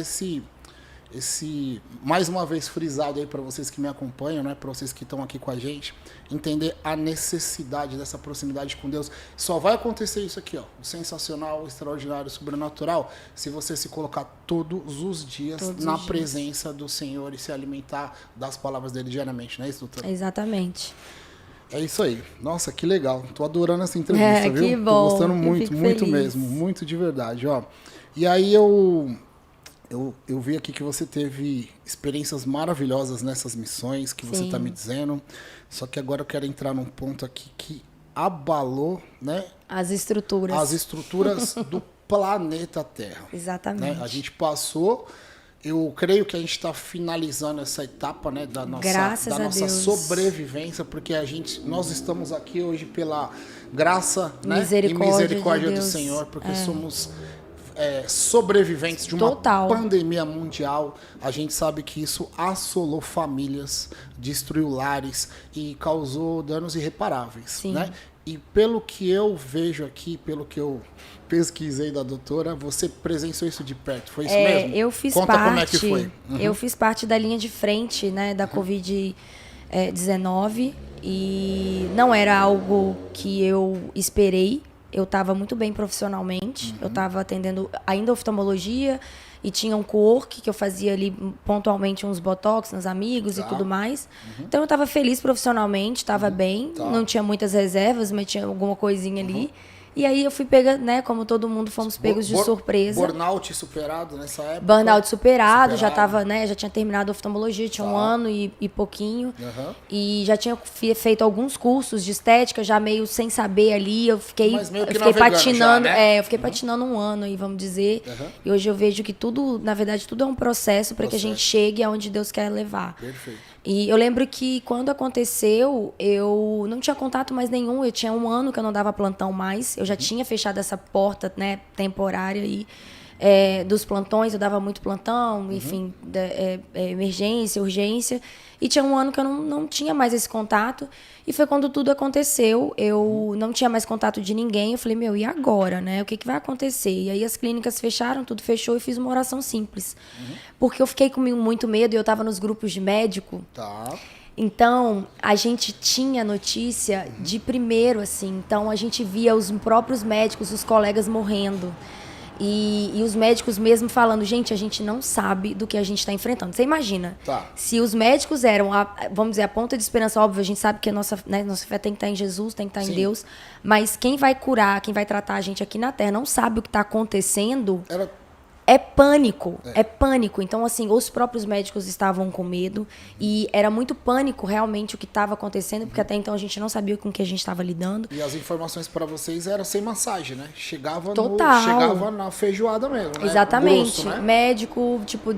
mais uma vez frisado aí para vocês que me acompanham, né? Para vocês que estão aqui com a gente, entender a necessidade dessa proximidade com Deus. Só vai acontecer isso aqui, ó, o sensacional, o extraordinário, o sobrenatural, se você se colocar todos os dias na presença do Senhor e se alimentar das palavras dele diariamente, não é isso, doutora? Exatamente. É isso aí. Nossa, que legal. Tô adorando essa entrevista, viu? Que bom. Tô gostando muito, muito feliz. mesmo, muito de verdade, ó. E aí eu vi aqui que você teve experiências maravilhosas nessas missões que você está me dizendo. Só que agora eu quero entrar num ponto aqui que abalou, né? As estruturas do planeta Terra. Exatamente. Né? A gente passou, eu creio que a gente está finalizando essa etapa, né, da nossa sobrevivência, porque nós estamos aqui hoje pela graça, né, e misericórdia do Senhor, porque somos sobreviventes de uma pandemia mundial. A gente sabe que isso assolou famílias, destruiu lares e causou danos irreparáveis. Sim. Né? E pelo que eu vejo aqui, pelo que eu pesquisei da doutora, você presenciou isso de perto, foi isso mesmo? Eu fiz Conta parte, como é que foi. Eu fiz parte da linha de frente, né, da Covid-19 e não era algo que eu esperei. Eu estava muito bem profissionalmente, eu estava atendendo ainda oftalmologia e tinha um co-work que eu fazia ali pontualmente uns botox nos amigos e tudo mais. Então eu estava feliz profissionalmente, estava bem, não tinha muitas reservas, mas tinha alguma coisinha ali. E aí eu fui pega, né, como todo mundo, fomos pegos de surpresa. Burnout superado nessa época? Burnout superado. Já tava, né, já tinha terminado a oftalmologia, tinha 1 ano e pouquinho. E já tinha feito alguns cursos de estética, já meio sem saber ali. Eu fiquei patinando, já, né? eu fiquei patinando 1 ano aí, vamos dizer. E hoje eu vejo que tudo, na verdade, tudo é um processo para que a gente chegue aonde Deus quer levar. Perfeito. E eu lembro que quando aconteceu, eu não tinha contato mais nenhum. Eu tinha 1 ano que eu não dava plantão mais. Eu já tinha fechado essa porta, né, temporária aí, dos plantões. Eu dava muito plantão, enfim, emergência, urgência. E tinha 1 ano que eu não tinha mais esse contato. E foi quando tudo aconteceu. Eu não tinha mais contato de ninguém. Eu falei, e agora, né? O que vai acontecer? E aí as clínicas fecharam, tudo fechou e fiz uma oração simples. Porque eu fiquei com muito medo e eu estava nos grupos de médico. Tá. Então, a gente tinha notícia de primeiro, assim. Então, a gente via os próprios médicos, os colegas morrendo. E os médicos mesmo falando, gente, a gente não sabe do que a gente está enfrentando. Você imagina, se os médicos eram, vamos dizer, a ponta de esperança, óbvio, a gente sabe que a nossa fé tem que estar em Jesus, tem que estar em Deus, mas quem vai curar, quem vai tratar a gente aqui na Terra não sabe o que está acontecendo. É pânico, é pânico. Então, assim, os próprios médicos estavam com medo e era muito pânico realmente o que estava acontecendo, porque até então a gente não sabia com o que a gente estava lidando. E as informações para vocês eram sem massagem, né? Chegava na feijoada mesmo, né? Exatamente. Grosso, né? Médico, tipo,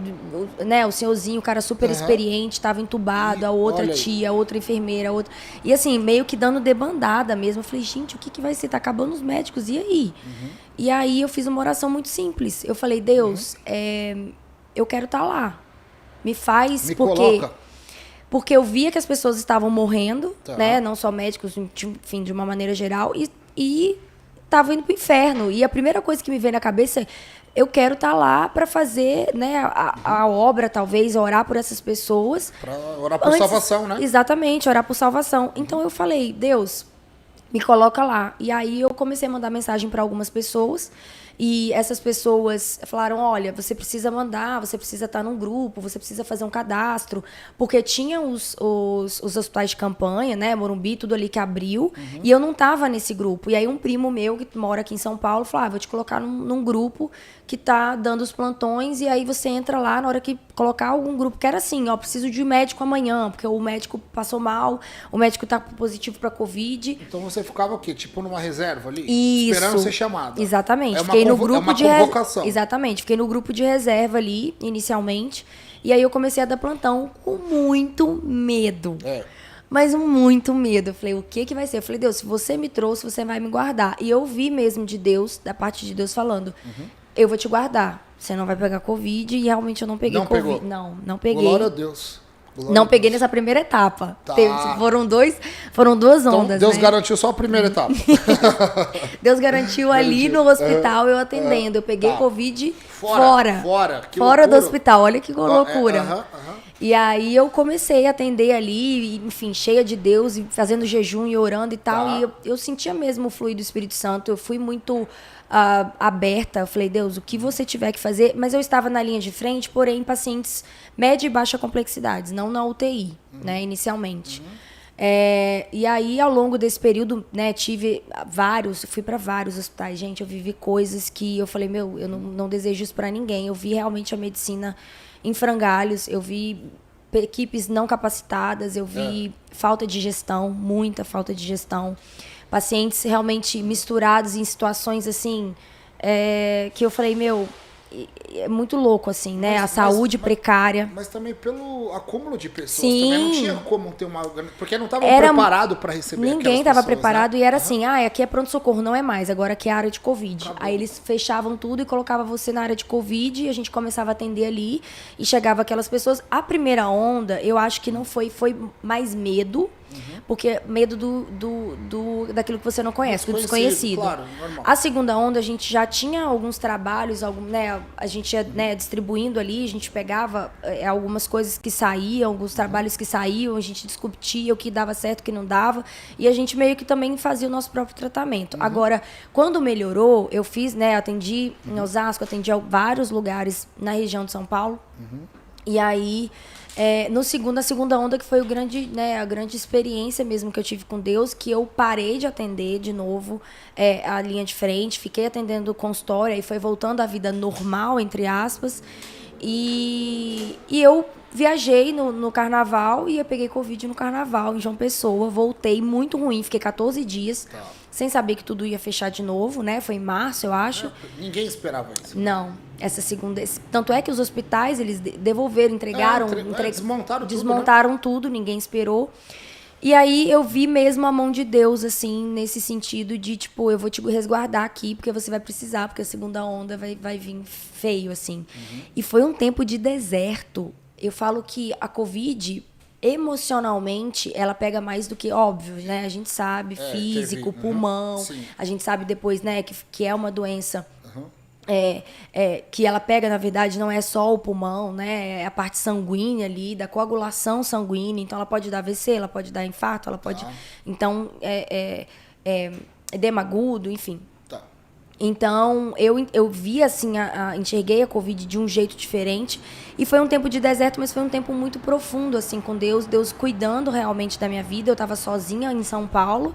né, o senhorzinho, o cara super experiente, estava entubado, a outra tia, a outra enfermeira, a outra... E assim, meio que dando debandada mesmo. Eu falei, gente, o que vai ser? Tá acabando os médicos, e aí? E aí eu fiz uma oração muito simples. Eu falei, Deus, eu quero estar lá. Me coloca. Porque eu via que as pessoas estavam morrendo, né? Não só médicos, enfim, de uma maneira geral, e estavam indo pro inferno. E a primeira coisa que me veio na cabeça é, eu quero estar lá para fazer, né, a obra, talvez, orar por essas pessoas. Para orar por salvação, né? Exatamente, orar por salvação. Então eu falei, Deus, me coloca lá. E aí eu comecei a mandar mensagem para algumas pessoas. E essas pessoas falaram, olha, você precisa mandar, você precisa estar num grupo, você precisa fazer um cadastro. Porque tinha os hospitais de campanha, né, Morumbi, tudo ali que abriu. E eu não estava nesse grupo. E aí um primo meu, que mora aqui em São Paulo, falou, vou te colocar num grupo que tá dando os plantões. E aí você entra lá, na hora que colocar algum grupo, que era assim, preciso de médico amanhã, porque o médico passou mal, o médico tá positivo para Covid. Então você ficava o quê? Tipo numa reserva ali? Isso. Esperando ser chamado. Exatamente. Fiquei no grupo uma convocação. Exatamente. Fiquei no grupo de reserva ali, inicialmente. E aí eu comecei a dar plantão com muito medo. Mas muito medo. Eu falei, o que vai ser? Eu falei, Deus, se você me trouxe, você vai me guardar. E eu vi mesmo de Deus, da parte de Deus falando, eu vou te guardar. você não vai pegar Covid, e realmente eu não peguei Não Covid. pegou? Não peguei. Glória a Deus. Glória Não a peguei Deus. nessa primeira etapa. Tá. Foram duas Então, ondas, Deus né? garantiu só a primeira etapa. Deus garantiu ali no hospital, eu atendendo. Eu peguei Tá. Covid Fora. Que Fora do loucura. hospital. Olha que loucura. Aham. E aí eu comecei a atender ali, enfim, cheia de Deus, e fazendo jejum e orando e tal. Tá. E eu sentia mesmo o fluir do Espírito Santo. Eu fui muito aberta. Eu falei, Deus, o que você tiver que fazer. Mas eu estava na linha de frente, porém, em pacientes média e baixa complexidades, não na UTI, né, inicialmente. E aí, ao longo desse período, né, fui para vários hospitais. Gente, eu vivi coisas que eu falei, eu não desejo isso para ninguém. Eu vi realmente a medicina em frangalhos, eu vi equipes não capacitadas, eu vi falta de gestão, muita falta de gestão. Pacientes realmente misturados em situações assim, que eu falei, é muito louco, assim, né? A saúde precária. Mas também pelo acúmulo de pessoas. Sim. Também não tinha como ter uma... Porque não estavam preparados para receber Ninguém estava estava preparado, né? E era assim, aqui é pronto-socorro, não é mais, agora aqui é a área de Covid. Acabou. Aí eles fechavam tudo e colocavam você na área de Covid, e a gente começava a atender ali, e chegava aquelas pessoas. A primeira onda, eu acho que não foi mais medo, porque medo daquilo que você não conhece, do desconhecido. Claro, normal. A segunda onda, a gente já tinha alguns trabalhos, né, a gente ia, né, distribuindo ali, a gente pegava algumas coisas que saíam, alguns trabalhos que saíam, a gente discutia o que dava certo, o que não dava, e a gente meio que também fazia o nosso próprio tratamento. Agora, quando melhorou, eu fiz, né, atendi em Osasco, atendi a vários lugares na região de São Paulo, e aí... na segunda onda, que foi a grande experiência mesmo que eu tive com Deus, que eu parei de atender de novo a linha de frente, fiquei atendendo o consultório, aí foi voltando à vida normal, entre aspas, e eu viajei no carnaval, e eu peguei Covid no carnaval, em João Pessoa, voltei muito ruim, fiquei 14 dias, sem saber que tudo ia fechar de novo, né? Foi em março, eu acho. Ninguém esperava isso. Não, essa segunda... Tanto é que os hospitais, eles devolveram, entregaram... desmontaram tudo, ninguém esperou. E aí eu vi mesmo a mão de Deus, assim, nesse sentido de, tipo, eu vou te resguardar aqui, porque você vai precisar, porque a segunda onda vai vir feio, assim. E foi um tempo de deserto. Eu falo que a Covid... emocionalmente, ela pega mais do que, óbvio, né? A gente sabe, físico, pulmão. A gente sabe depois, né, que é uma doença que ela pega, na verdade, não é só o pulmão, né? É a parte sanguínea ali, da coagulação sanguínea. Então, ela pode dar AVC, ela pode dar infarto, ela pode... Então, edema agudo, enfim. Então, eu vi, assim, enxerguei a Covid de um jeito diferente. E foi um tempo de deserto, mas foi um tempo muito profundo, assim, com Deus. Deus cuidando realmente da minha vida. Eu estava sozinha em São Paulo.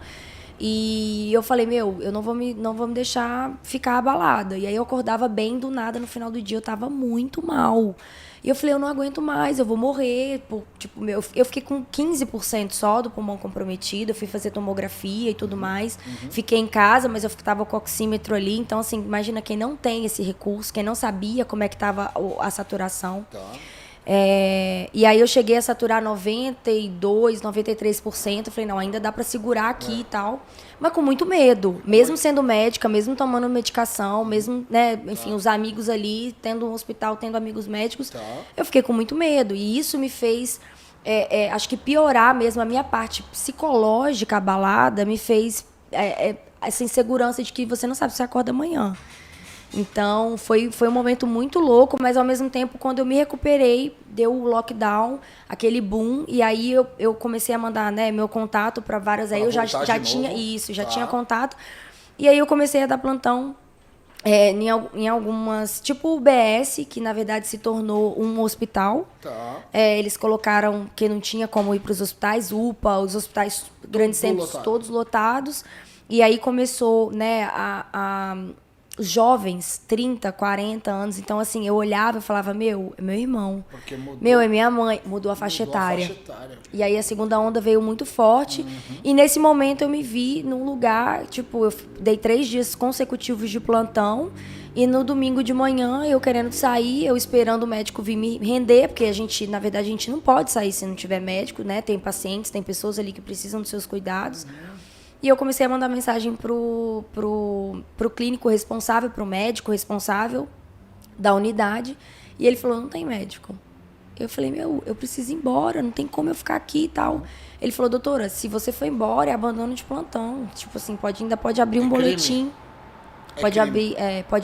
E eu falei, eu não vou me deixar ficar abalada. E aí eu acordava bem do nada, no final do dia eu estava muito mal. E eu falei, eu não aguento mais, eu vou morrer. Eu fiquei com 15% só do pulmão comprometido, eu fui fazer tomografia e tudo mais. Fiquei em casa, mas eu estava com o oxímetro ali. Então, assim, imagina quem não tem esse recurso, quem não sabia como é que estava a saturação. E aí eu cheguei a saturar 92%, 93%. Eu falei, não, ainda dá para segurar aqui e tal. Mas com muito medo. Mesmo sendo médica, mesmo tomando medicação, mesmo, né, enfim, os amigos ali, tendo um hospital, tendo amigos médicos, eu fiquei com muito medo. E isso me fez, acho que piorar mesmo a minha parte psicológica abalada, me fez essa insegurança de que você não sabe se você acorda amanhã. Então, foi um momento muito louco, mas ao mesmo tempo, quando eu me recuperei, deu o lockdown, aquele boom, e aí eu comecei a mandar, né, meu contato para várias, aí eu já tinha isso, já tinha contato, e aí eu comecei a dar plantão em algumas, tipo o BS, que na verdade se tornou um hospital. Eles colocaram que não tinha como ir para os hospitais, UPA, os hospitais grandes centros todos lotados, e aí começou, né, os jovens, 30, 40 anos. Então, assim, eu olhava e falava, é meu irmão. Porque mudou, é minha mãe. Mudou a faixa etária. E aí a segunda onda veio muito forte. E nesse momento eu me vi num lugar, tipo, eu dei 3 dias consecutivos de plantão. E no domingo de manhã, eu querendo sair, eu esperando o médico vir me render, porque na verdade, a gente não pode sair se não tiver médico, né? Tem pacientes, tem pessoas ali que precisam dos seus cuidados. E eu comecei a mandar mensagem pro clínico responsável, pro médico responsável, da unidade. E ele falou, não tem médico. Eu falei, eu preciso ir embora, não tem como eu ficar aqui e tal. Ele falou, doutora, se você for embora, é abandono de plantão. Tipo assim, ainda pode abrir um boletim. Pode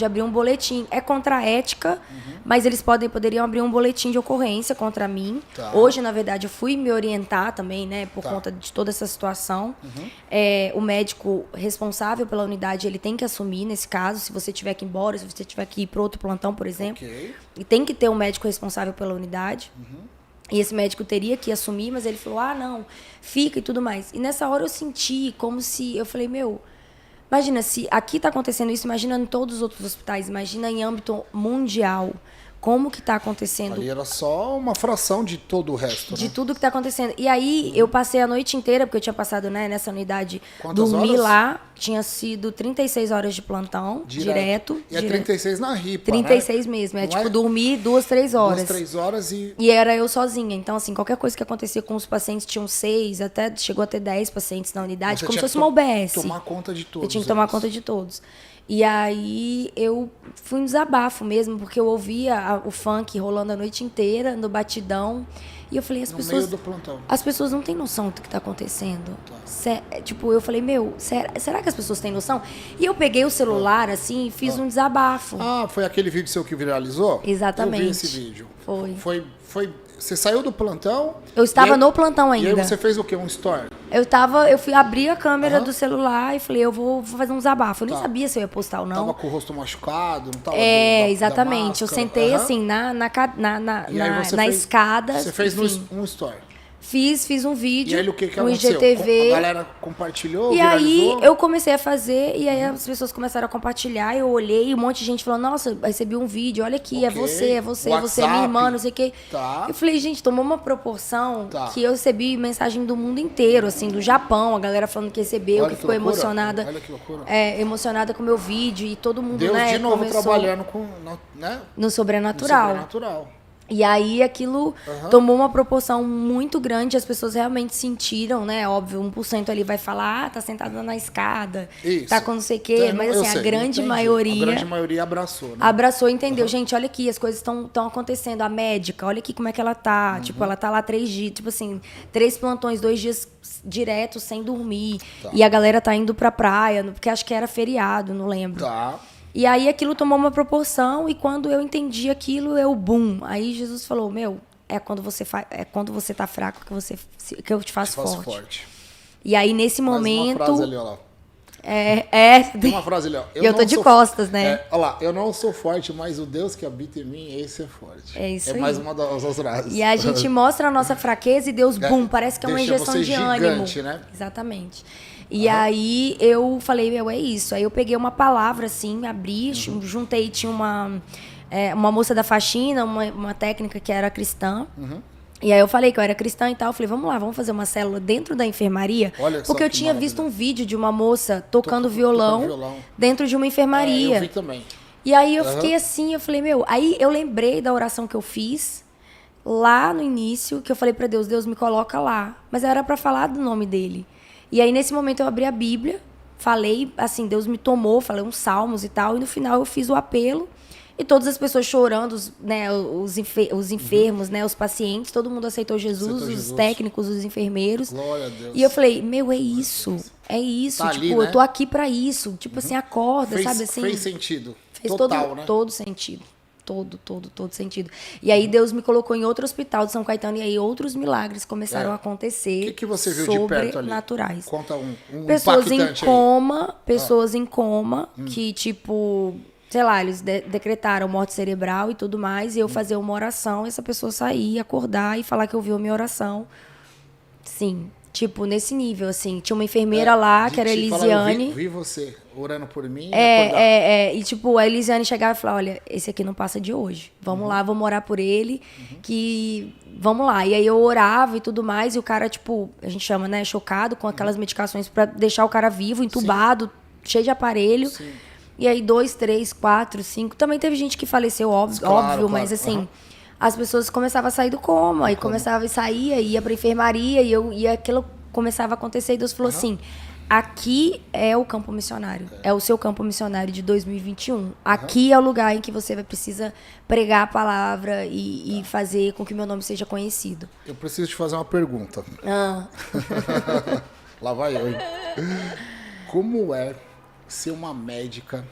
abrir um boletim. É contra a ética, mas eles poderiam abrir um boletim de ocorrência contra mim. Tá. Hoje, na verdade, eu fui me orientar também, né, por conta de toda essa situação. O médico responsável pela unidade, ele tem que assumir nesse caso, se você tiver que ir embora, se você tiver que ir para outro plantão, por exemplo. E tem que ter um médico responsável pela unidade. E esse médico teria que assumir, mas ele falou, não, fica e tudo mais. E nessa hora eu senti como se... Eu falei, imagina, se aqui está acontecendo isso, imagina em todos os outros hospitais, imagina em âmbito mundial. Como que está acontecendo? Ali era só uma fração de todo o resto, de tudo que está acontecendo. E aí, eu passei a noite inteira, porque eu tinha passado, né, nessa unidade, dormi horas? Lá, tinha sido 36 horas de plantão, direto. E é 36 na RIPA, 36 né? Mesmo, tipo, dormir 2, 3 horas. 2, 3 horas e... E era eu sozinha, então assim, qualquer coisa que acontecia com os pacientes, tinham 6, chegou a ter 10 pacientes na unidade, como se fosse uma UBS. Tomar conta de todos. Eu tinha que tomar conta de todos. E aí eu fui um desabafo mesmo, porque eu ouvia o funk rolando a noite inteira, no batidão. E eu falei, as pessoas não têm noção do que está acontecendo. Tipo, eu falei, será que as pessoas têm noção? E eu peguei o celular, assim, e fiz um desabafo. Foi aquele vídeo seu que viralizou? Exatamente. Eu vi esse vídeo. Foi. Você saiu do plantão? Eu estava no plantão ainda. E aí você fez o quê? Um story? Eu fui abrir a câmera do celular e falei, eu vou fazer um desabafo. Eu nem sabia se eu ia postar ou não. Tava com o rosto machucado, não tava? Exatamente. Eu sentei assim na escada. Você fez um story? Fiz um vídeo. E aí o que no aconteceu? IGTV. A galera compartilhou, E viralizou? aí eu comecei a fazer, e aí as pessoas começaram a compartilhar, eu olhei, um monte de gente falou, nossa, recebi um vídeo, olha aqui, é você, WhatsApp, você é minha irmã, não sei o quê. Tá. Eu falei, gente, tomou uma proporção que eu recebi mensagem do mundo inteiro, assim, do Japão, a galera falando que recebeu, que ficou emocionada. Olha que loucura. Emocionada com o meu vídeo, e todo mundo, Deus, né, de novo começou trabalhando no sobrenatural. E aí aquilo tomou uma proporção muito grande, as pessoas realmente sentiram, né? Óbvio, 1% ali vai falar, tá sentada na escada, isso. Tá com não sei o quê, mas assim, a grande maioria abraçou, né? Abraçou, entendeu? Gente, olha aqui, as coisas estão acontecendo. A médica, olha aqui como é que ela tá. Tipo, ela tá lá 3 dias, tipo assim, 3 plantões, 2 dias direto, sem dormir. E a galera tá indo pra praia, porque acho que era feriado, não lembro. Tá. E aí aquilo tomou uma proporção, e quando eu entendi aquilo, boom. Aí Jesus falou, é quando você tá fraco que eu te faço forte. E aí nesse momento... Mais uma frase ali, ó lá. Tem uma frase ali, ó. Eu tô de costas, né? Olha lá, eu não sou forte, mas o Deus que habita em mim, esse é forte. É isso aí. É mais uma das frases. E a gente mostra a nossa fraqueza e Deus, boom, parece que é uma injeção de ânimo. Né? Exatamente. E aí eu falei, é isso. Aí eu peguei uma palavra assim, abri, juntei, tinha uma moça da faxina, uma técnica que era cristã. E aí eu falei que eu era cristã e tal. Eu falei, vamos lá, vamos fazer uma célula dentro da enfermaria. Porque eu tinha visto um vídeo de uma moça tocando violão dentro de uma enfermaria. Eu vi também. E aí eu fiquei assim, eu falei, aí eu lembrei da oração que eu fiz lá no início, que eu falei pra Deus, Deus me coloca lá. Mas era pra falar do nome dele. E aí, nesse momento, eu abri a Bíblia, falei, assim, Deus me tomou, falei uns salmos e tal, e no final eu fiz o apelo, e todas as pessoas chorando, né, os enfermos, né, os pacientes, todo mundo aceitou Jesus, os técnicos, os enfermeiros. Glória a Deus. E eu falei, é isso, tá tipo, ali, né? Eu tô aqui pra isso, tipo assim, acorda, sabe assim? Fez sentido, fez total, né? Todo sentido. Todo sentido. E aí Deus me colocou em outro hospital de São Caetano, e aí outros milagres começaram a acontecer. O que você viu de perto ali? Sobrenaturais. Conta um pessoas impactante pessoas em coma, que tipo, sei lá, eles decretaram morte cerebral e tudo mais, e eu fazer uma oração, e essa pessoa sair, acordar e falar que ouviu a minha oração. Sim. Tipo, nesse nível, assim. Tinha uma enfermeira lá, que era a Elisiane. Vi você orando por mim. E tipo, a Elisiane chegava e falava, olha, esse aqui não passa de hoje. Vamos lá, vamos orar por ele, que... Vamos lá. E aí eu orava e tudo mais, e o cara, tipo, a gente chama, né, chocado com aquelas medicações pra deixar o cara vivo, entubado, cheio de aparelho. Sim. E aí 2, 3, 4, 5... Também teve gente que faleceu, óbvio, mas assim... As pessoas começavam a sair do coma, e começava a sair, ia pra enfermaria, e aquilo começava a acontecer, e Deus falou assim, aqui é o campo missionário. É o seu campo missionário de 2021. Aqui é o lugar em que você precisa pregar a palavra e fazer com que o meu nome seja conhecido. Eu preciso te fazer uma pergunta. Lá vai eu, hein? Como é ser uma médica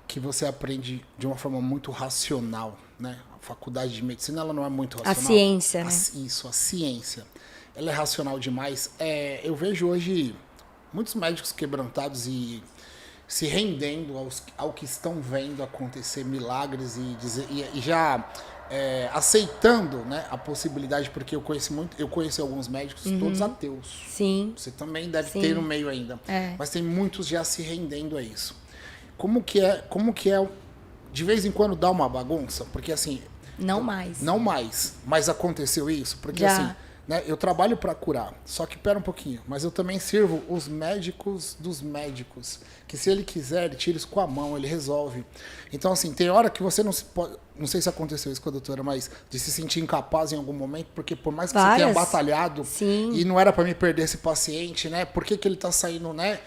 que você aprende de uma forma muito racional, né? A faculdade de medicina, ela não é muito racional. A ciência, né? Isso, a ciência. Ela é racional demais. Eu vejo hoje muitos médicos quebrantados e se rendendo ao que estão vendo acontecer milagres e já aceitando, né, a possibilidade, porque eu conheci alguns médicos todos ateus. Sim. Você também deve ter no meio ainda. Mas tem muitos já se rendendo a isso. Como que é, de vez em quando dá uma bagunça? Porque assim... Não mais. Mas aconteceu isso? Porque já. Assim, né, eu trabalho para curar. Só que pera um pouquinho. Mas eu também sirvo os médicos dos médicos. Que se ele quiser, ele tira isso com a mão, ele resolve. Então assim, tem hora que você não se pode... Não sei se aconteceu isso com a doutora, mas de se sentir incapaz em algum momento, porque por mais que você tenha batalhado, e não era para me perder esse paciente, né? Por que ele tá saindo, né?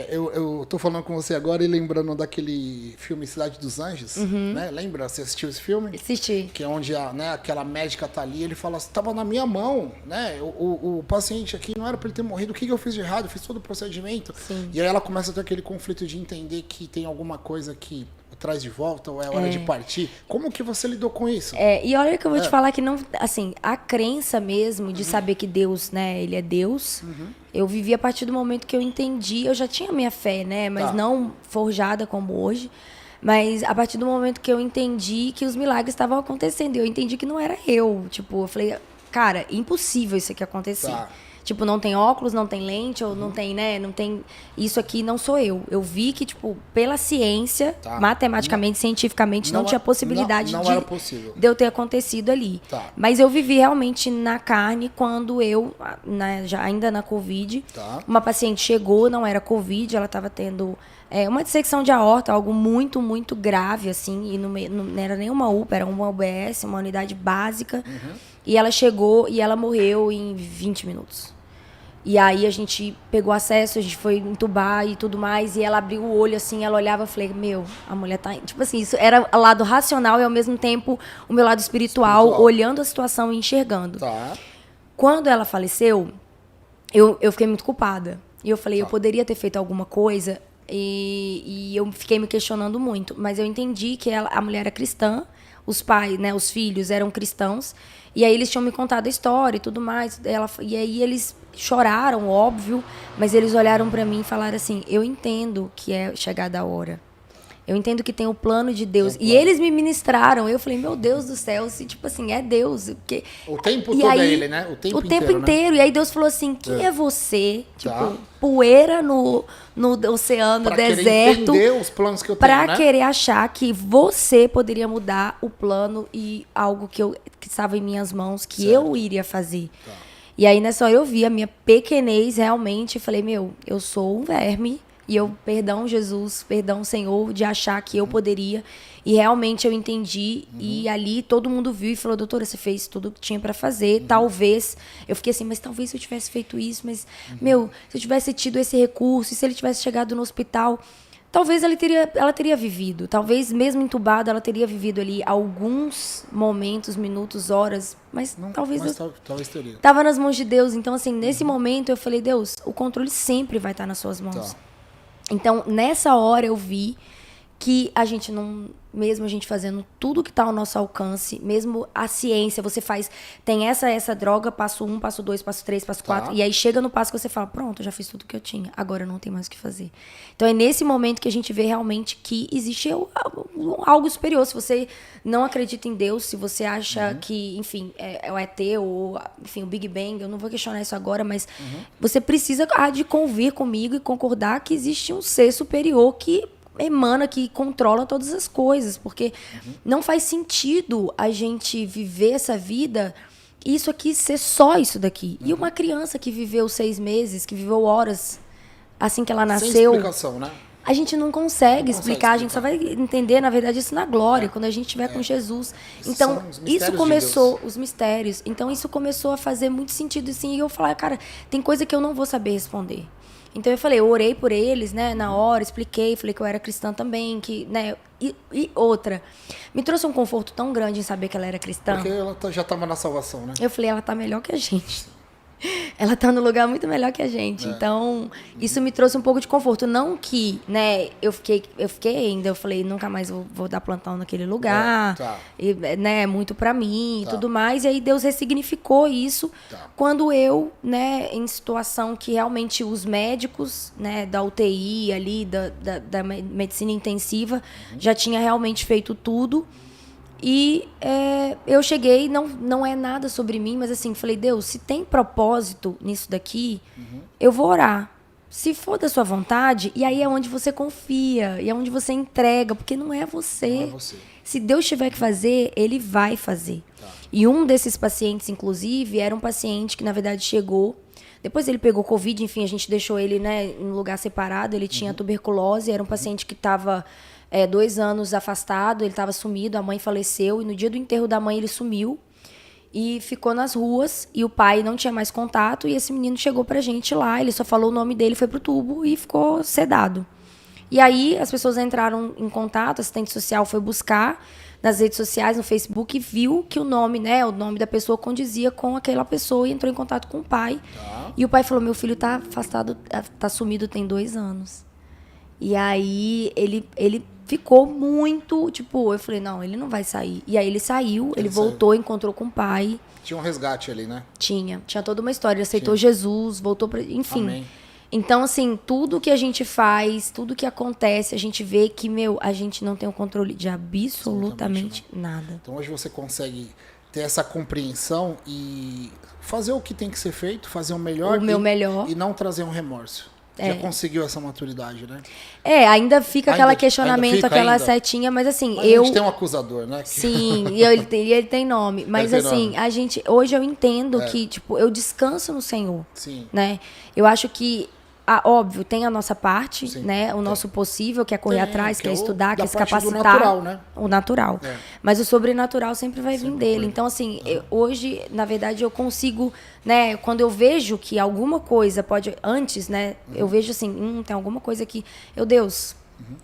Eu tô falando com você agora e lembrando daquele filme Cidade dos Anjos, né? Lembra? Você assistiu esse filme? Assisti. Que é onde aquela médica tá ali, ele fala, estava na minha mão, né? O paciente aqui não era para ele ter morrido, o que eu fiz de errado? Eu fiz todo o procedimento. Sim. E aí ela começa a ter aquele conflito de entender que tem alguma coisa que traz de volta ou é hora de partir. Como que você lidou com isso? E olha que eu vou te falar que não, assim, a crença mesmo de saber que Deus, né, ele é Deus, eu vivi a partir do momento que eu entendi, eu já tinha minha fé, né, mas não forjada como hoje, mas a partir do momento que eu entendi que os milagres estavam acontecendo, eu entendi que não era eu, tipo, eu falei, cara, impossível isso aqui acontecer. Tipo, não tem óculos, não tem lente, ou não tem, né? Não tem. Isso aqui não sou eu. Eu vi que, tipo, pela ciência, matematicamente, cientificamente, não tinha possibilidade era possível de eu ter acontecido ali. Mas eu vivi realmente na carne quando eu, já ainda na Covid, uma paciente chegou, não era Covid, ela estava tendo uma dissecção de aorta, algo muito, muito grave, assim, e não era nem uma UPA, era uma UBS, uma unidade básica. E ela chegou e ela morreu em 20 minutos. E aí a gente pegou acesso, a gente foi entubar e tudo mais, e ela abriu o olho assim, ela olhava e falei, a mulher tá... Tipo assim, isso era o lado racional e ao mesmo tempo o meu lado espiritual. Olhando a situação e enxergando. Quando ela faleceu, eu fiquei muito culpada. E eu falei, eu poderia ter feito alguma coisa, e eu fiquei me questionando muito. Mas eu entendi que a mulher era cristã, os pais, né, os filhos eram cristãos, e aí eles tinham me contado a história e tudo mais. E aí eles choraram, óbvio, mas eles olharam para mim e falaram assim, eu entendo que é chegada a hora. Eu entendo que tem o plano de Deus. E eles me ministraram. Eu falei, meu Deus do céu, se, tipo assim, é Deus. Porque... O tempo todo é ele, né? O tempo inteiro. E aí Deus falou assim, quem é você? Tipo, poeira no oceano, pra deserto. Querer entender os planos que eu tenho, pra querer achar que você poderia mudar o plano e algo que estava em minhas mãos, que eu iria fazer. E aí nessa hora eu vi a minha pequenez realmente. E falei, eu sou um verme. E eu, perdão Jesus, perdão Senhor, de achar que eu poderia. E realmente eu entendi. E ali todo mundo viu e falou, doutora, você fez tudo o que tinha pra fazer. Talvez, eu fiquei assim, mas talvez se eu tivesse feito isso, mas, se eu tivesse tido esse recurso, e se ele tivesse chegado no hospital, talvez ela teria vivido. Talvez mesmo entubada, ela teria vivido ali alguns momentos, minutos, horas. Mas talvez teria. Tava nas mãos de Deus. Então, assim, nesse momento eu falei, Deus, o controle sempre vai estar nas suas mãos. Então, nessa hora eu vi que a gente não... Mesmo a gente fazendo tudo que está ao nosso alcance, mesmo a ciência, você faz... Tem essa droga, passo 1, passo 2, passo 3, passo 4. E aí chega no passo que você fala, pronto, eu já fiz tudo que eu tinha. Agora não tem mais o que fazer. Então, é nesse momento que a gente vê realmente que existe algo superior. Se você não acredita em Deus, se você acha que, enfim, é o ET ou, enfim, o Big Bang, eu não vou questionar isso agora, mas você precisa de convir comigo e concordar que existe um ser superior que emana, que controla todas as coisas, porque não faz sentido a gente viver essa vida, isso aqui ser só isso daqui. E uma criança que viveu 6 meses, que viveu horas assim que ela nasceu... Sem explicação, né? A gente não consegue explicar, a gente só vai entender, na verdade, isso na glória, quando a gente estiver com Jesus. Então, isso começou, os mistérios, então isso começou a fazer muito sentido, assim, e eu falar, cara, tem coisa que eu não vou saber responder. Então eu orei por eles, né, na hora, expliquei, falei que eu era cristã também, que, né, e outra, me trouxe um conforto tão grande em saber que ela era cristã. Porque ela já estava na salvação, né? Eu falei, ela tá melhor que a gente. Ela tá no lugar muito melhor que a gente. Então, isso me trouxe um pouco de conforto. Não que, né, eu fiquei ainda, eu falei, nunca mais vou dar plantão naquele lugar. E, né, muito pra mim e tudo mais. E aí Deus ressignificou isso quando eu, né, em situação que realmente os médicos, né, da UTI ali, da medicina intensiva, já tinha realmente feito tudo. E eu cheguei, não é nada sobre mim, mas assim, falei, Deus, se tem propósito nisso daqui, eu vou orar. Se for da sua vontade, e aí é onde você confia, e é onde você entrega, porque não é você. Não é você. Se Deus tiver que fazer, Ele vai fazer. E um desses pacientes, inclusive, era um paciente que, na verdade, chegou. Depois ele pegou Covid, enfim, a gente deixou ele, né, em um lugar separado, ele tinha tuberculose, era um paciente que estava 2 anos afastado, ele estava sumido, a mãe faleceu, e no dia do enterro da mãe ele sumiu e ficou nas ruas, e o pai não tinha mais contato, e esse menino chegou pra gente lá, ele só falou o nome dele, foi pro tubo e ficou sedado. E aí as pessoas entraram em contato, a assistente social foi buscar nas redes sociais, no Facebook, e viu que o nome da pessoa condizia com aquela pessoa e entrou em contato com o pai. E o pai falou, meu filho tá afastado, tá sumido tem 2 anos. E aí ele ficou muito, tipo, eu falei, não, ele não vai sair. E aí ele saiu, ele voltou, encontrou com o pai. Tinha um resgate ali, né? Tinha toda uma história. Ele aceitou Jesus, voltou pra... Enfim. Amém. Então, assim, tudo que a gente faz, tudo que acontece, a gente vê que, a gente não tem o controle de absolutamente nada. Então hoje você consegue ter essa compreensão e fazer o que tem que ser feito, fazer o melhor. Melhor. E não trazer um remorso. Já conseguiu essa maturidade, né? Ainda fica aquele questionamento, aquela setinha, mas assim, mas a gente tem um acusador, né? Sim, e ele tem nome. Mas assim, nome. Hoje eu entendo que, tipo, eu descanso no Senhor. Sim. Né? Eu acho que, óbvio, tem a nossa parte, né? O nosso possível, que é correr atrás, que é estudar, que é se capacitar. O natural, né? O natural. Mas o sobrenatural sempre vai vir dele. Então, assim, hoje, na verdade, eu consigo, né? Quando eu vejo que alguma coisa pode... Antes, né? Eu vejo assim, tem alguma coisa que... Deus,